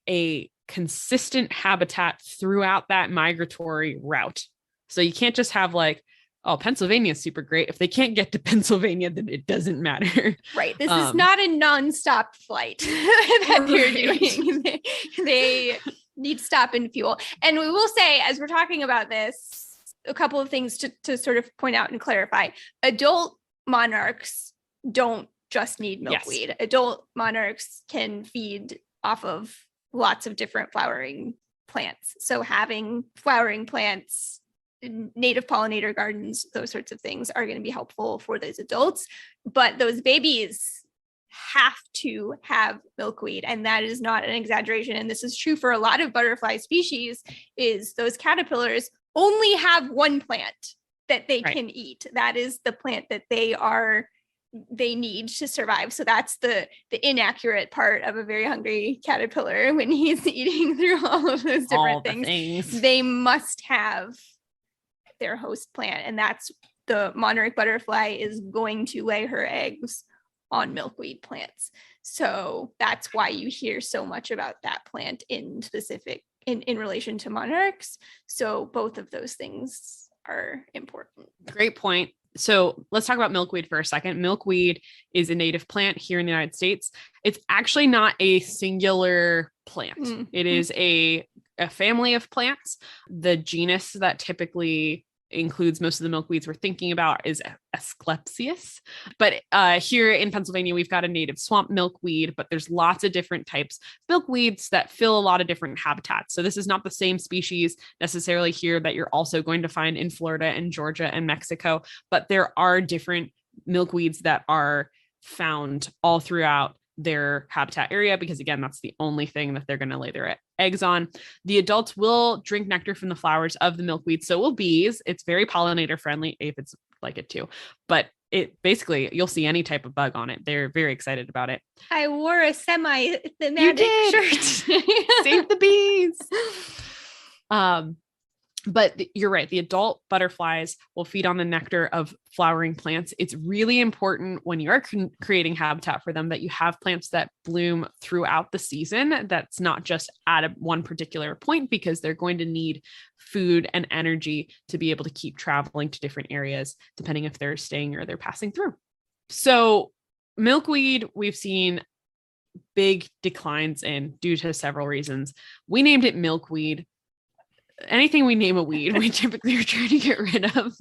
a consistent habitat throughout that migratory route. So you can't just have like, oh, Pennsylvania is super great. If they can't get to Pennsylvania, then it doesn't matter. Right. This is not a nonstop flight that they're doing. They need stop and fuel. And we will say, as we're talking about this, a couple of things to sort of point out and clarify. Adult monarchs don't just need milkweed. Yes. Adult monarchs can feed off of lots of different flowering plants. So having flowering plants, native pollinator gardens, those sorts of things are going to be helpful for those adults. But those babies have to have milkweed. And that is not an exaggeration. And this is true for a lot of butterfly species, is those caterpillars only have one plant that they can eat. That is the plant that they need to survive. So that's the inaccurate part of a very hungry caterpillar when he's eating through all of those different things. They must have their host plant, and that's the monarch butterfly is going to lay her eggs on milkweed plants. So that's why you hear so much about that plant in specific in relation to monarchs. So both of those things are important. Great point. So let's talk about milkweed for a second. Milkweed is a native plant here in the United States. It's actually not a singular plant. Mm-hmm. It is a family of plants. The genus that typically includes most of the milkweeds we're thinking about is Asclepias. But here in Pennsylvania, we've got a native swamp milkweed, but there's lots of different types of milkweeds that fill a lot of different habitats. So this is not the same species necessarily here that you're also going to find in Florida and Georgia and Mexico, but there are different milkweeds that are found all throughout their habitat area, because again, that's the only thing that they're going to lay their eggs on. The adults will drink nectar from the flowers of the milkweed. So will bees. It's very pollinator friendly, aphids like it too, but it basically, you'll see any type of bug on it. They're very excited about it. I wore a semi-thematic shirt. Save the bees. But you're right. The adult butterflies will feed on the nectar of flowering plants. It's really important when you are creating habitat for them that you have plants that bloom throughout the season. That's not just at one particular point, because they're going to need food and energy to be able to keep traveling to different areas, depending if they're staying or they're passing through. So milkweed, we've seen big declines in due to several reasons. We named it milkweed. Anything we name a weed, we typically are trying to get rid of.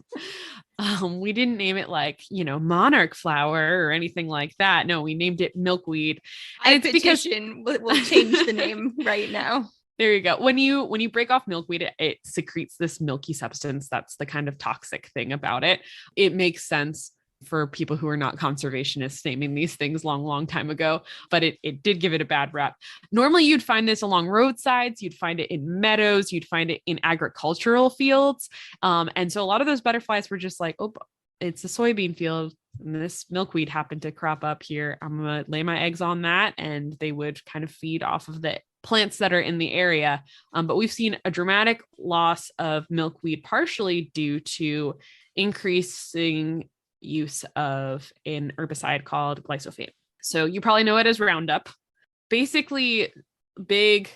We didn't name it like, monarch flower or anything like that. No, we named it milkweed. And it's because we'll change the name right now. There you go. When you break off milkweed, it secretes this milky substance. That's the kind of toxic thing about it. It makes sense for people who are not conservationists naming these things long time ago, but it did give it a bad rap. Normally you'd find this along roadsides, you'd find it in meadows, you'd find it in agricultural fields. And so a lot of those butterflies were just like, oh, it's a soybean field and this milkweed happened to crop up here. I'm going to lay my eggs on that. And they would kind of feed off of the plants that are in the area. But we've seen a dramatic loss of milkweed, partially due to increasing use of an herbicide called glyphosate. So you probably know it as Roundup. Basically, big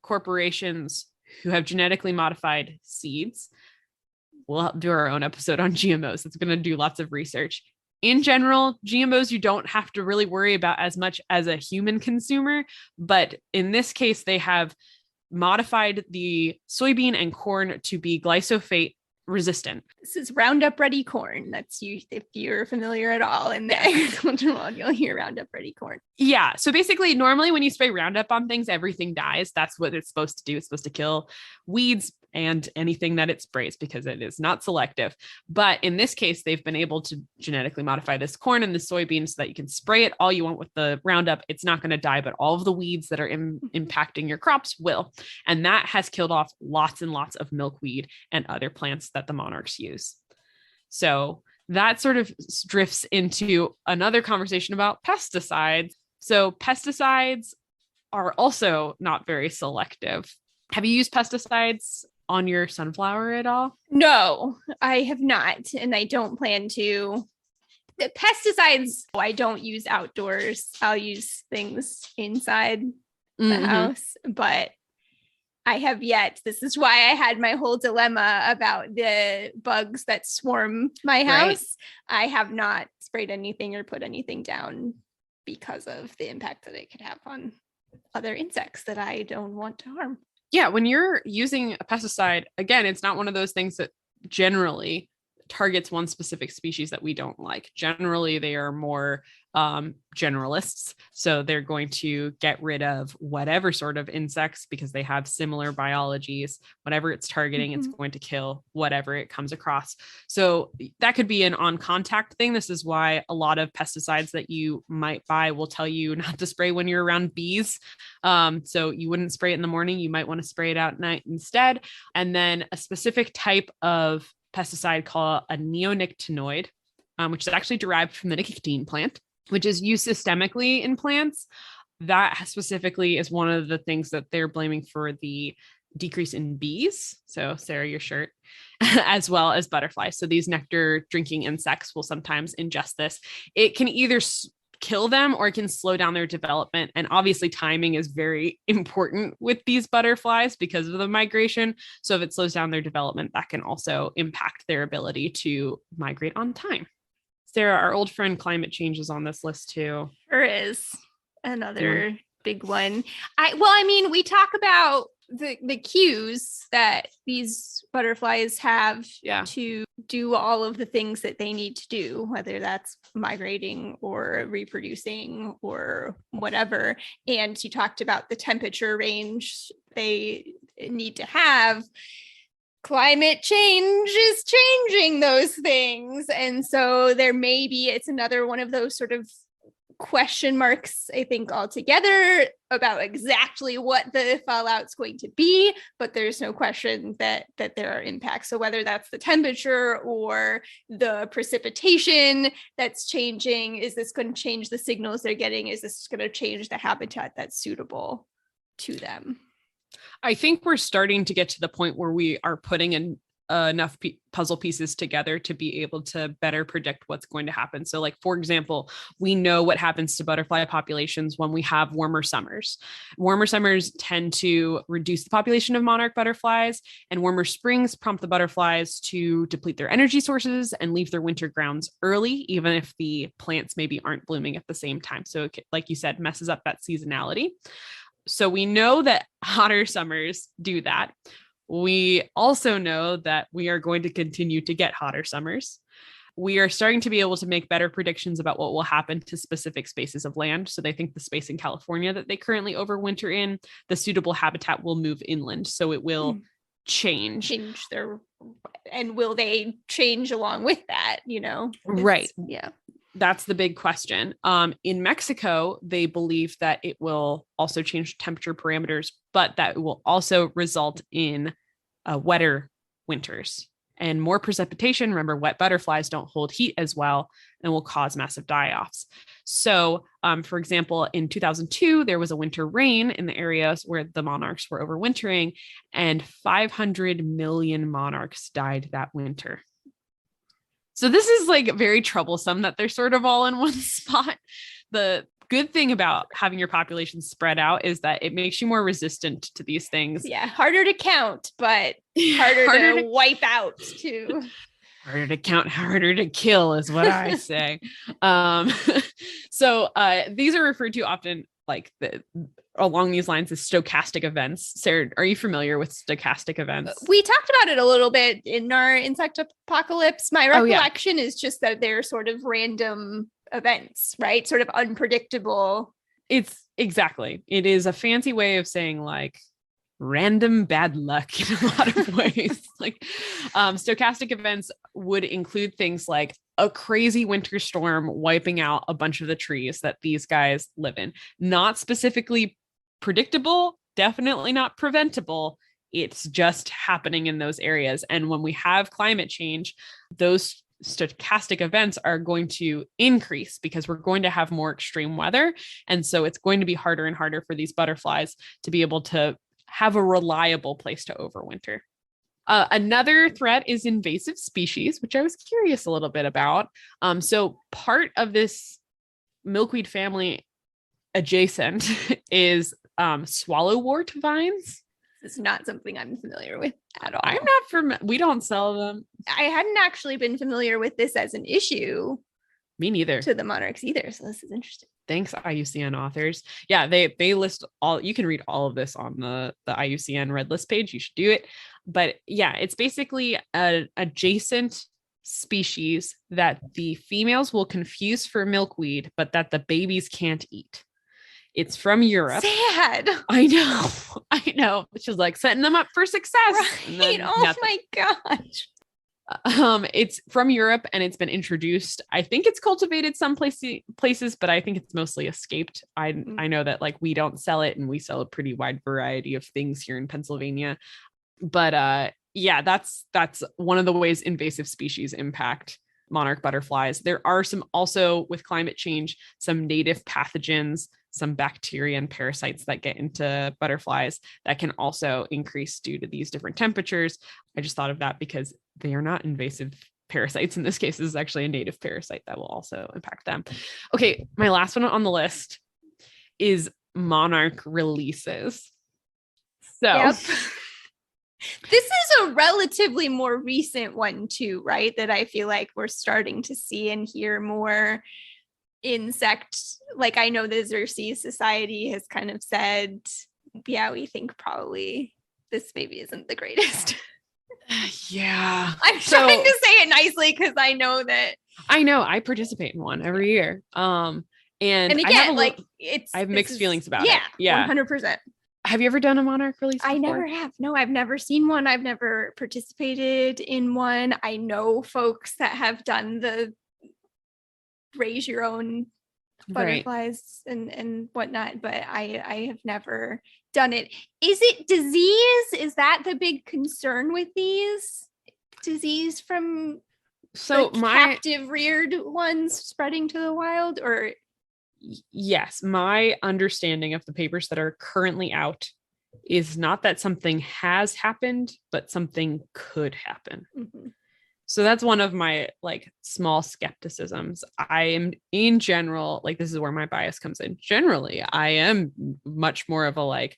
corporations who have genetically modified seeds, we'll do our own episode on GMOs. It's going to do lots of research. In general, GMOs you don't have to really worry about as much as a human consumer, but in this case, they have modified the soybean and corn to be glyphosate resistant. This is Roundup Ready corn. That's you, if you're familiar at all in the agricultural world, you'll hear Roundup Ready corn. Yeah. So basically, normally when you spray Roundup on things, everything dies. That's what it's supposed to do. It's supposed to kill weeds and anything that it sprays because it is not selective. But in this case, they've been able to genetically modify this corn and the soybean so that you can spray it all you want with the Roundup. It's not going to die, but all of the weeds that are impacting your crops will. And that has killed off lots and lots of milkweed and other plants that the monarchs use. So that sort of drifts into another conversation about pesticides. So pesticides are also not very selective. Have you used pesticides on your sunflower at all? No, I have not, and I don't plan to. The pesticides I don't use outdoors. I'll use things inside the house, but I have yet. This is why I had my whole dilemma about the bugs that swarm my house. Right. I have not sprayed anything or put anything down because of the impact that it could have on other insects that I don't want to harm. Yeah, when you're using a pesticide, again, it's not one of those things that generally targets one specific species that we don't like. Generally, they are more generalists. So they're going to get rid of whatever sort of insects because they have similar biologies. Whatever it's targeting, it's going to kill whatever it comes across. So that could be an on-contact thing. This is why a lot of pesticides that you might buy will tell you not to spray when you're around bees. So you wouldn't spray it in the morning. You might want to spray it out at night instead. And then a specific type of pesticide called a neonicotinoid, which is actually derived from the nicotine plant, which is used systemically in plants. That specifically is one of the things that they're blaming for the decrease in bees. So Sara, your shirt, as well as butterflies. So these nectar drinking insects will sometimes ingest this. It can either kill them or it can slow down their development. And obviously timing is very important with these butterflies because of the migration. So if it slows down their development, that can also impact their ability to migrate on time. Sara, our old friend climate change is on this list too. Sure is another big one. We talk about the cues that these butterflies have to do all of the things that they need to do, whether that's migrating or reproducing or whatever. And you talked about the temperature range they need to have. Climate change is changing those things. And so it's another one of those sort of question marks, I think, altogether about exactly what the fallout's going to be, but there's no question that there are impacts. So whether that's the temperature or the precipitation that's changing, is this going to change the signals they're getting? Is this going to change the habitat that's suitable to them? I think we're starting to get to the point where we are putting in enough puzzle pieces together to be able to better predict what's going to happen. So like, for example, we know what happens to butterfly populations when we have warmer summers. Warmer summers tend to reduce the population of monarch butterflies, and warmer springs prompt the butterflies to deplete their energy sources and leave their winter grounds early, even if the plants maybe aren't blooming at the same time. So it, like you said, messes up that seasonality. So we know that hotter summers do that. We also know that we are going to continue to get hotter summers. We are starting to be able to make better predictions about what will happen to specific spaces of land. So they think the space in California that they currently overwinter in, the suitable habitat will move inland. So it will change their, and will they change along with that, right? Yeah. That's the big question. In Mexico, they believe that it will also change temperature parameters, but that it will also result in wetter winters and more precipitation. Remember, wet butterflies don't hold heat as well and will cause massive die-offs. So, for example, in 2002, there was a winter rain in the areas where the monarchs were overwintering, and 500 million monarchs died that winter. So this is like very troublesome that they're sort of all in one spot. The good thing about having your population spread out is that it makes you more resistant to these things. Yeah, harder to count, but harder to wipe out too. Harder to count, harder to kill is what I say. So these are referred to often like along these lines as stochastic events. Sarah, are you familiar with stochastic events? We talked about it a little bit in our insect apocalypse. My recollection is just that they're sort of random events, right? Sort of unpredictable. It's exactly. It is a fancy way of saying like random bad luck in a lot of ways. Like stochastic events would include things like a crazy winter storm wiping out a bunch of the trees that these guys live in. Not specifically predictable, definitely not preventable. It's just happening in those areas. And when we have climate change, those stochastic events are going to increase because we're going to have more extreme weather. And so it's going to be harder and harder for these butterflies to be able to have a reliable place to overwinter. Another threat is invasive species, which I was curious a little bit about. So part of this milkweed family adjacent is swallowwort vines. This is not something I'm familiar with at all. I'm not we don't sell them. I hadn't actually been familiar with this as an issue. Me neither. To the monarchs either. So this is interesting. Thanks, IUCN authors. Yeah, they list all, you can read all of this on the IUCN Red List page. You should do it. But yeah, it's basically an adjacent species that the females will confuse for milkweed, but that the babies can't eat. It's from Europe. Sad. I know. Which is like setting them up for success. Right. Oh my gosh. It's from Europe and it's been introduced. I think it's cultivated some places, but I think it's mostly escaped. I know that like we don't sell it and we sell a pretty wide variety of things here in Pennsylvania. But yeah, that's one of the ways invasive species impact monarch butterflies. There are some also with climate change, some native pathogens, some bacteria and parasites that get into butterflies that can also increase due to these different temperatures. I just thought of that because they are not invasive parasites. In this case, this is actually a native parasite that will also impact them. Okay, my last one on the list is monarch releases. So yep. This is a relatively more recent one too, right? That I feel like we're starting to see and hear more insects. Like I know the Xerces Society has kind of said, yeah, we think probably this maybe isn't the greatest. Yeah. I'm trying to say it nicely because I know that. I know I participate in one every year. And again, I have mixed feelings about it. Yeah, 100%. Have you ever done a monarch release before? I never have. No, I've never seen one. I've never participated in one. I know folks that have done the raise your own butterflies and whatnot, but I have never done it. Is it disease? Is that the big concern with these? Disease from captive reared ones spreading to the wild? Or yes, my understanding of the papers that are currently out is not that something has happened, but something could happen. Mm-hmm. So that's one of my like small skepticisms. I am in general, like this is where my bias comes in. Generally, I am much more of a like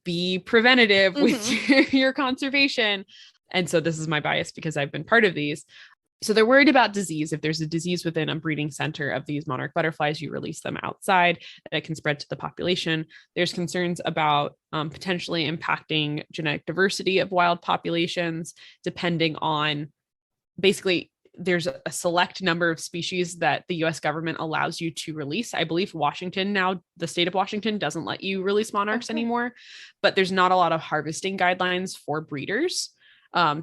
be preventative with your conservation. And so this is my bias because I've been part of these. So they're worried about disease. If there's a disease within a breeding center of these monarch butterflies, you release them outside, that can spread to the population. There's concerns about potentially impacting genetic diversity of wild populations, depending on basically there's a select number of species that the US government allows you to release. I believe Washington now, the state of Washington doesn't let you release monarchs anymore, but there's not a lot of harvesting guidelines for breeders.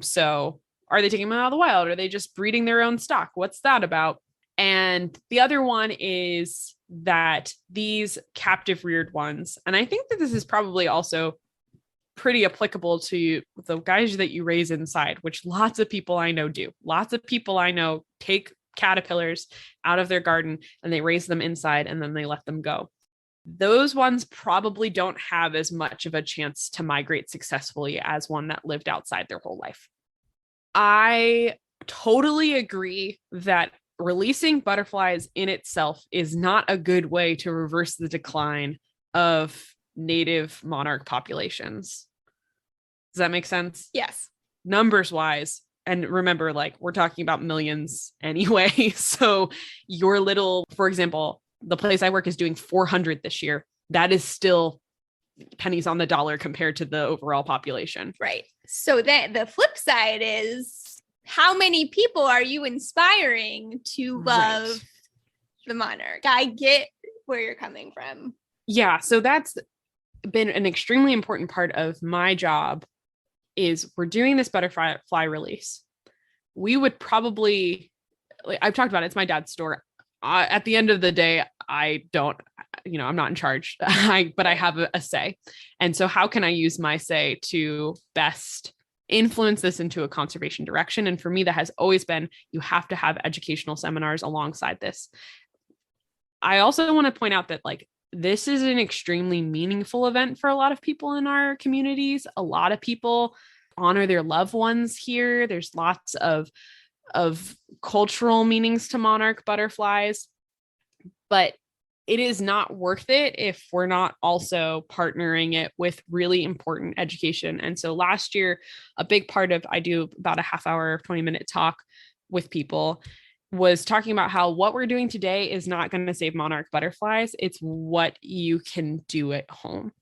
So are they taking them out of the wild? Are they just breeding their own stock? What's that about? And the other one is that these captive reared ones, and I think that this is probably also pretty applicable to the guys that you raise inside, which lots of people I know do. Lots of people I know take caterpillars out of their garden and they raise them inside and then they let them go. Those ones probably don't have as much of a chance to migrate successfully as one that lived outside their whole life. I totally agree that releasing butterflies in itself is not a good way to reverse the decline of native monarch populations. Does that make sense? Yes. Numbers wise. And remember, like, we're talking about millions anyway. So your little, for example, the place I work is doing 400 this year. That is still pennies on the dollar compared to the overall population. Right. So that the flip side is, how many people are you inspiring to love the monarch? I get where you're coming from. Yeah. So that's been an extremely important part of my job. Is we're doing this butterfly release. We would probably, like, I've talked about it, it's my dad's store. At the end of the day, I don't, I'm not in charge, but I have a say. And so how can I use my say to best influence this into a conservation direction? And for me, that has always been, you have to have educational seminars alongside this. I also want to point out that like, this is an extremely meaningful event for a lot of people in our communities. A lot of people honor their loved ones here. There's lots of cultural meanings to monarch butterflies, but it is not worth it if we're not also partnering it with really important education. And so last year, a big part of, I do about a half hour, 20-minute talk with people, was talking about how what we're doing today is not going to save monarch butterflies. It's what you can do at home.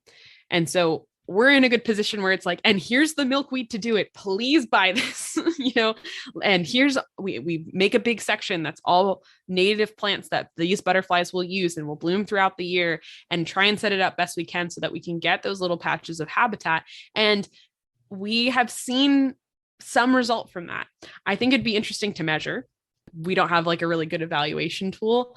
And so we're in a good position where it's like, and here's the milkweed to do it. Please buy this, and here's, we make a big section that's all native plants that these butterflies will use and will bloom throughout the year, and try and set it up best we can so that we can get those little patches of habitat. And we have seen some result from that. I think it'd be interesting to measure. We don't have like a really good evaluation tool,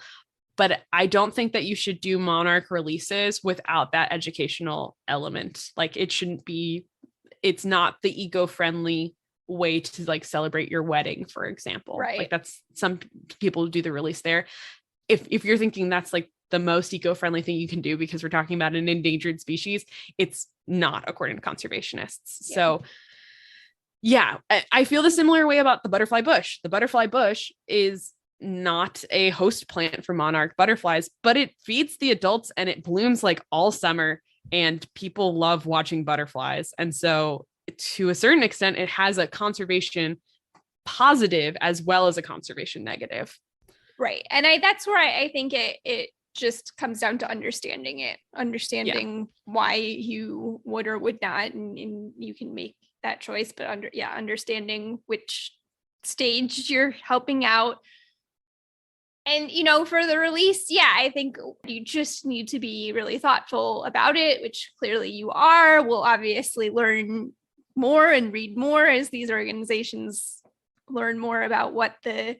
but I don't think that you should do monarch releases without that educational element. Like it's not the eco-friendly way to like celebrate your wedding, for example. Right. Like that's, some people do the release there. If you're thinking that's like the most eco-friendly thing you can do because we're talking about an endangered species, it's not, according to conservationists. Yeah. So yeah, I feel the similar way about the butterfly bush. The butterfly bush is not a host plant for monarch butterflies, but it feeds the adults and it blooms like all summer, and people love watching butterflies. And so to a certain extent, it has a conservation positive as well as a conservation negative. Right. And that's where I think it just comes down to understanding why you would or would not, and you can make that choice, but understanding which stage you're helping out. And, for the release, I think you just need to be really thoughtful about it, which clearly you are. We'll obviously learn more and read more as these organizations learn more about what the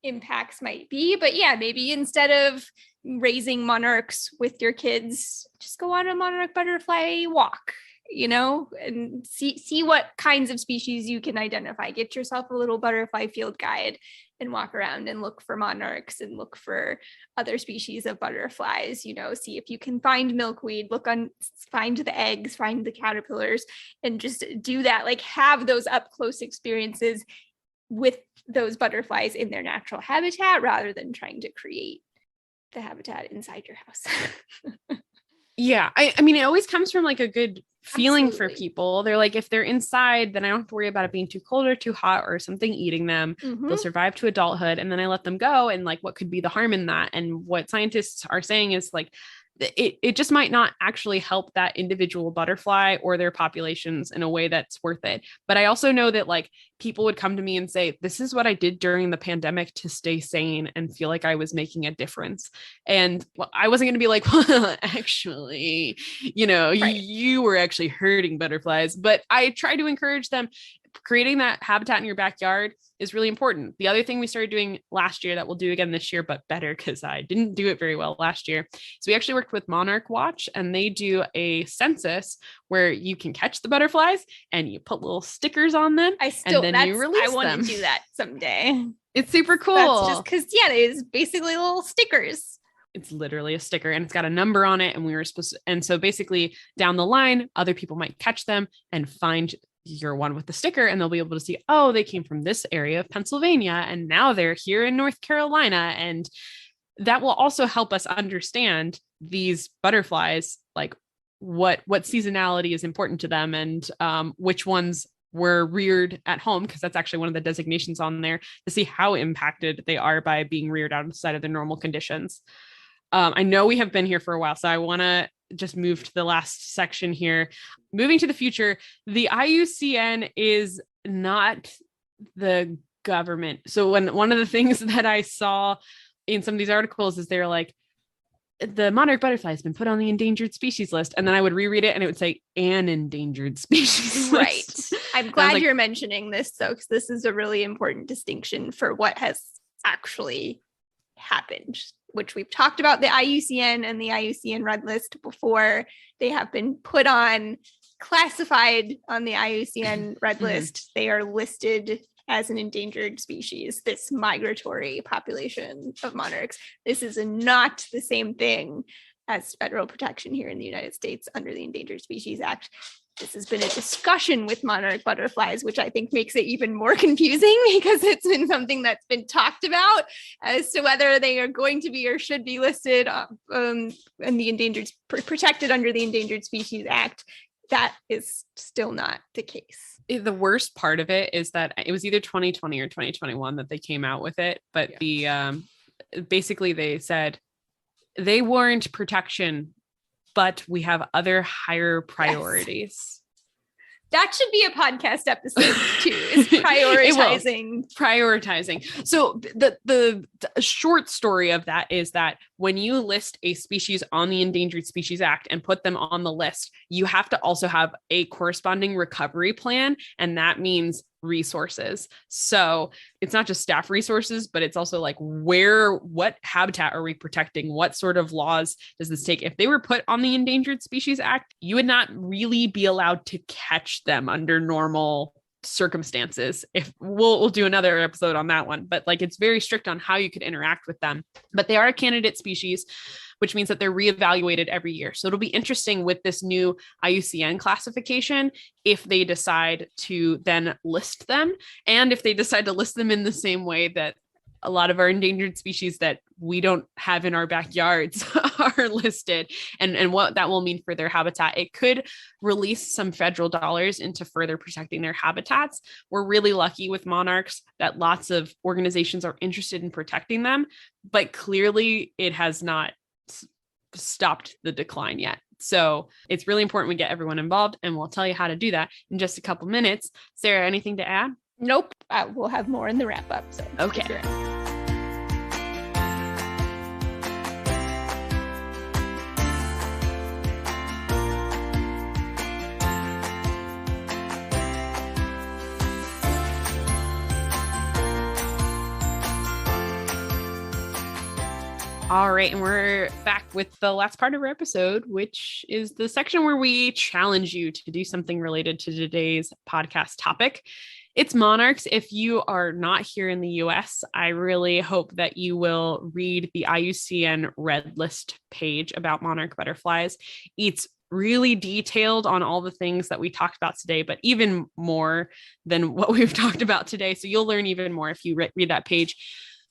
impacts might be. But maybe instead of raising monarchs with your kids, just go on a monarch butterfly walk and see what kinds of species you can identify. Get yourself a little butterfly field guide and walk around and look for monarchs and look for other species of butterflies, see if you can find milkweed, find the eggs, find the caterpillars, and just do that, like have those up close experiences with those butterflies in their natural habitat rather than trying to create the habitat inside your house. Yeah. I mean, it always comes from like a good feeling Absolutely. for people. They're like, if they're inside, then I don't have to worry about it being too cold or too hot or something eating them. Mm-hmm. They'll survive to adulthood. And then I let them go. And like, what could be the harm in that? And what scientists are saying is like, it just might not actually help that individual butterfly or their populations in a way that's worth it. But I also know that like people would come to me and say, this is what I did during the pandemic to stay sane and feel like I was making a difference. And I wasn't going to be like, well, actually, right. You were actually hurting butterflies. But I try to encourage them. Creating that habitat in your backyard is really important. The other thing we started doing last year that we'll do again this year, but better because I didn't do it very well last year. So we actually worked with Monarch Watch, and they do a census where you can catch the butterflies and you put little stickers on them. I want to do that someday. It's super cool. That's just because, it is basically little stickers. It's literally a sticker and it's got a number on it. And we were supposed to, and so basically down the line, other people might catch them and find your one with the sticker, and they'll be able to see, oh, they came from this area of Pennsylvania and now they're here in North Carolina. And that will also help us understand these butterflies, like what seasonality is important to them, and which ones were reared at home, because that's actually one of the designations on there, to see how impacted they are by being reared outside of their normal conditions. I know we have been here for a while, so I want to just move to the last section here. Moving to the future, the IUCN is not the government. So one of the things that I saw in some of these articles is they're like, the monarch butterfly has been put on the endangered species list. And then I would reread it and it would say an endangered species right. list. I'm glad you're mentioning this though, because this is a really important distinction for what has actually happened, which we've talked about the IUCN and the IUCN Red List before. They have been put on, classified on the IUCN Red List. They are listed as an endangered species, this migratory population of monarchs. This is not the same thing as federal protection here in the United States under the Endangered Species Act. This has been a discussion with monarch butterflies, which I think makes it even more confusing because it's been something that's been talked about as to whether they are going to be or should be listed in the endangered, protected under the Endangered Species Act. That is still not the case. The worst part of it is that it was either 2020 or 2021 that they came out with it. But basically they said they warrant protection, but we have other higher priorities. Yes. That should be a podcast episode too, is prioritizing. So the short story of that is that when you list a species on the Endangered Species Act and put them on the list, you have to also have a corresponding recovery plan. And that means resources. So it's not just staff resources, but it's also like what habitat are we protecting? What sort of laws does this take? If they were put on the Endangered Species Act, you would not really be allowed to catch them under normal circumstances. If we'll do another episode on that one, but like it's very strict on how you could interact with them. But they are a candidate species, which means that they're reevaluated every year. So it'll be interesting with this new IUCN classification if they decide to then list them, and if they decide to list them in the same way that a lot of our endangered species that we don't have in our backyards are listed, and what that will mean for their habitat. It could release some federal dollars into further protecting their habitats. We're really lucky with monarchs that lots of organizations are interested in protecting them, but clearly it has not stopped the decline yet. So it's really important we get everyone involved, and we'll tell you how to do that in just a couple minutes. Sarah, anything to add? Nope. We'll have more in the wrap up. So okay. All right, and we're back with the last part of our episode, which is the section where we challenge you to do something related to today's podcast topic. It's monarchs. If you are not here in the US, I really hope that you will read the IUCN Red List page about monarch butterflies. It's really detailed on all the things that we talked about today, but even more than what we've talked about today. So you'll learn even more if you read that page.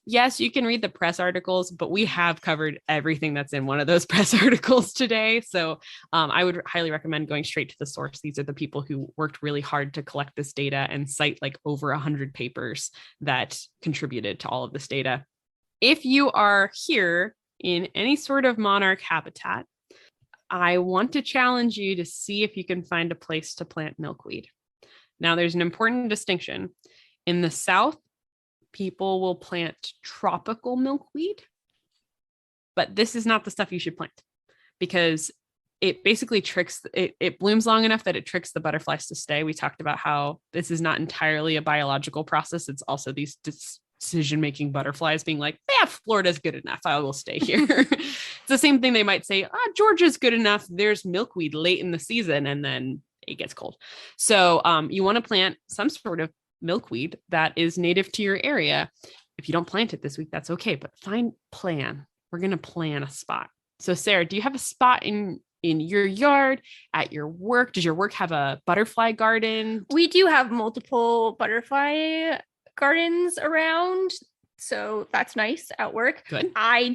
Yes, you can read the press articles, but we have covered everything that's in one of those press articles today. So I would highly recommend going straight to the source. These are the people who worked really hard to collect this data and cite like over 100 papers that contributed to all of this data. If you are here in any sort of monarch habitat, I want to challenge you to see if you can find a place to plant milkweed. Now, there's an important distinction. In the South, people will plant tropical milkweed, but this is not the stuff you should plant because it basically it blooms long enough that it tricks the butterflies to stay. We talked about how this is not entirely a biological process. It's also these decision-making butterflies being like, yeah, Florida's good enough. I will stay here. It's the same thing. They might say, Georgia's good enough. There's milkweed late in the season and then it gets cold. So you want to plant some sort of milkweed that is native to your area. If you don't plant it this week, that's okay, but plan. We're going to plan a spot. So Sarah, do you have a spot in your yard, at your work? Does your work have a butterfly garden? We do have multiple butterfly gardens around. So that's nice at work. Good. I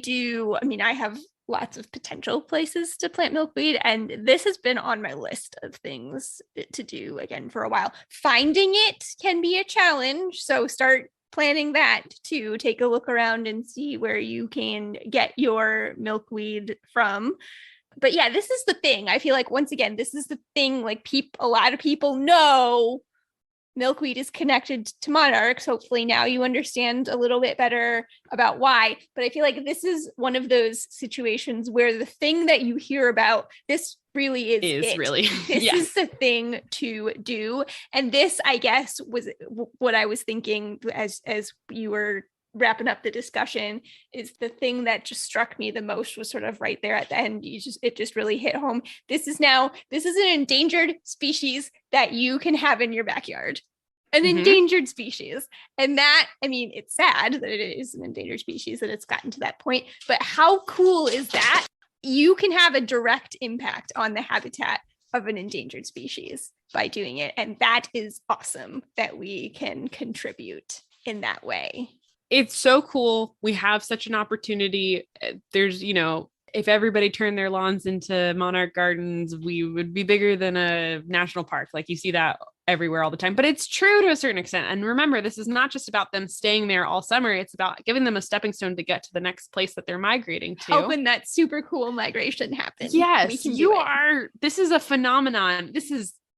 have lots of potential places to plant milkweed, and this has been on my list of things to do again for a while. Finding it can be a challenge, so start planning that to take a look around and see where you can get your milkweed from. But yeah, this is the thing. I feel like once again, this is the thing, like a lot of people know milkweed is connected to monarchs. Hopefully now you understand a little bit better about why. But I feel like this is one of those situations where the thing that you hear about, this really is it. Really. This is the thing to do. And this, I guess, was what I was thinking as you were wrapping up the discussion, is the thing that just struck me the most was sort of right there at the end. It just really hit home. This is an endangered species that you can have in your backyard, an endangered species. And that, it's sad that it is an endangered species, that it's gotten to that point, but how cool is that? You can have a direct impact on the habitat of an endangered species by doing it. And that is awesome that we can contribute in that way. It's so cool. We have such an opportunity. There's, if everybody turned their lawns into monarch gardens, we would be bigger than a national park. Like you see that everywhere all the time, but it's true to a certain extent. And remember, this is not just about them staying there all summer. It's about giving them a stepping stone to get to the next place that they're migrating to. Hoping that super cool migration happens. Yes, this is a phenomenon.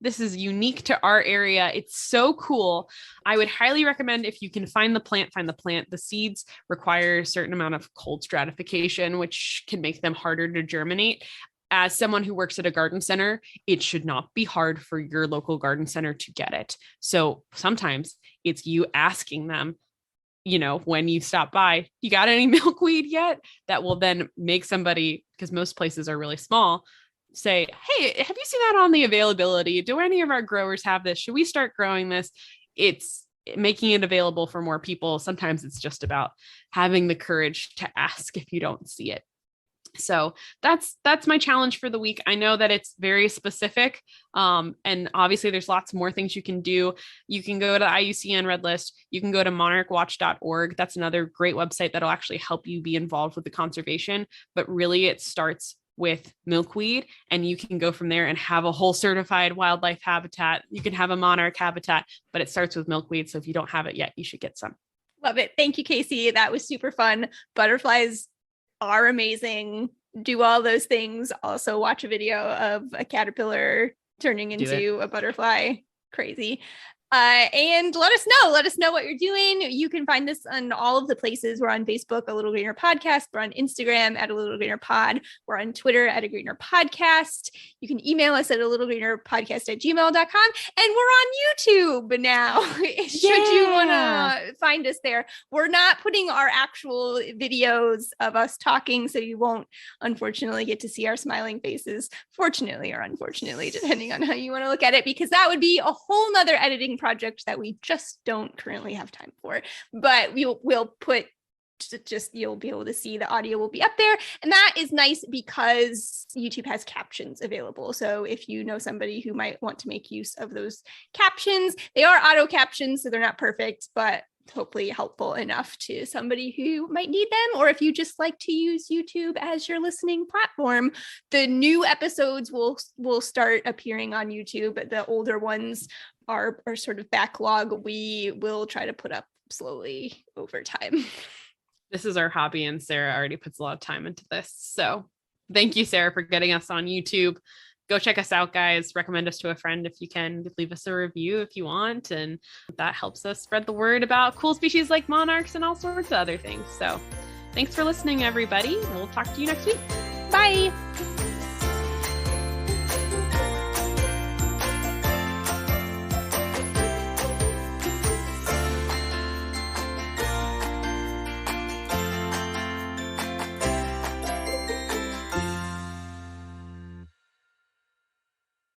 This is unique to our area. It's so cool. I would highly recommend, if you can find the plant. The seeds require a certain amount of cold stratification, which can make them harder to germinate. As someone who works at a garden center, it should not be hard for your local garden center to get it. So sometimes it's you asking them, when you stop by, you got any milkweed yet? That will then make somebody, because most places are really small, say, hey, have you seen that on the availability? Do any of our growers have this? Should we start growing this? It's making it available for more people. Sometimes it's just about having the courage to ask if you don't see it. So that's my challenge for the week. I know that it's very specific. And obviously there's lots more things you can do. You can go to the IUCN Red List. You can go to monarchwatch.org. That's another great website that'll actually help you be involved with the conservation. But really it starts with milkweed, and you can go from there and have a whole certified wildlife habitat. You can have a monarch habitat, but it starts with milkweed. So if you don't have it yet, you should get some. Love it. Thank you, Casey. That was super fun. Butterflies are amazing. Do all those things. Also watch a video of a caterpillar turning into a butterfly. Crazy. And let us know what you're doing. You can find this on all of the places. We're on Facebook, A Little Greener Podcast. We're on Instagram at A Little Greener Pod. We're on Twitter at A Greener Podcast. You can email us at alittlegreenerpodcast@gmail.com. And we're on YouTube now. Should you want to find us there. We're not putting our actual videos of us talking, so you won't unfortunately get to see our smiling faces, fortunately or unfortunately, depending on how you want to look at it, because that would be a whole nother editing project that we just don't currently have time for. But we'll put just, you'll be able to see the audio will be up there. And that is nice because YouTube has captions available. So if you know somebody who might want to make use of those captions, they are auto captions, so they're not perfect, but hopefully helpful enough to somebody who might need them. Or if you just like to use YouTube as your listening platform, the new episodes will start appearing on YouTube. The older ones are sort of backlog. We will try to put up slowly over time. This is our hobby, and Sara already puts a lot of time into this. So thank you, Sara, for getting us on YouTube. Go check us out, guys. Recommend us to a friend if you can. Leave us a review if you want. And that helps us spread the word about cool species like monarchs and all sorts of other things. So thanks for listening, everybody. We'll talk to you next week. Bye.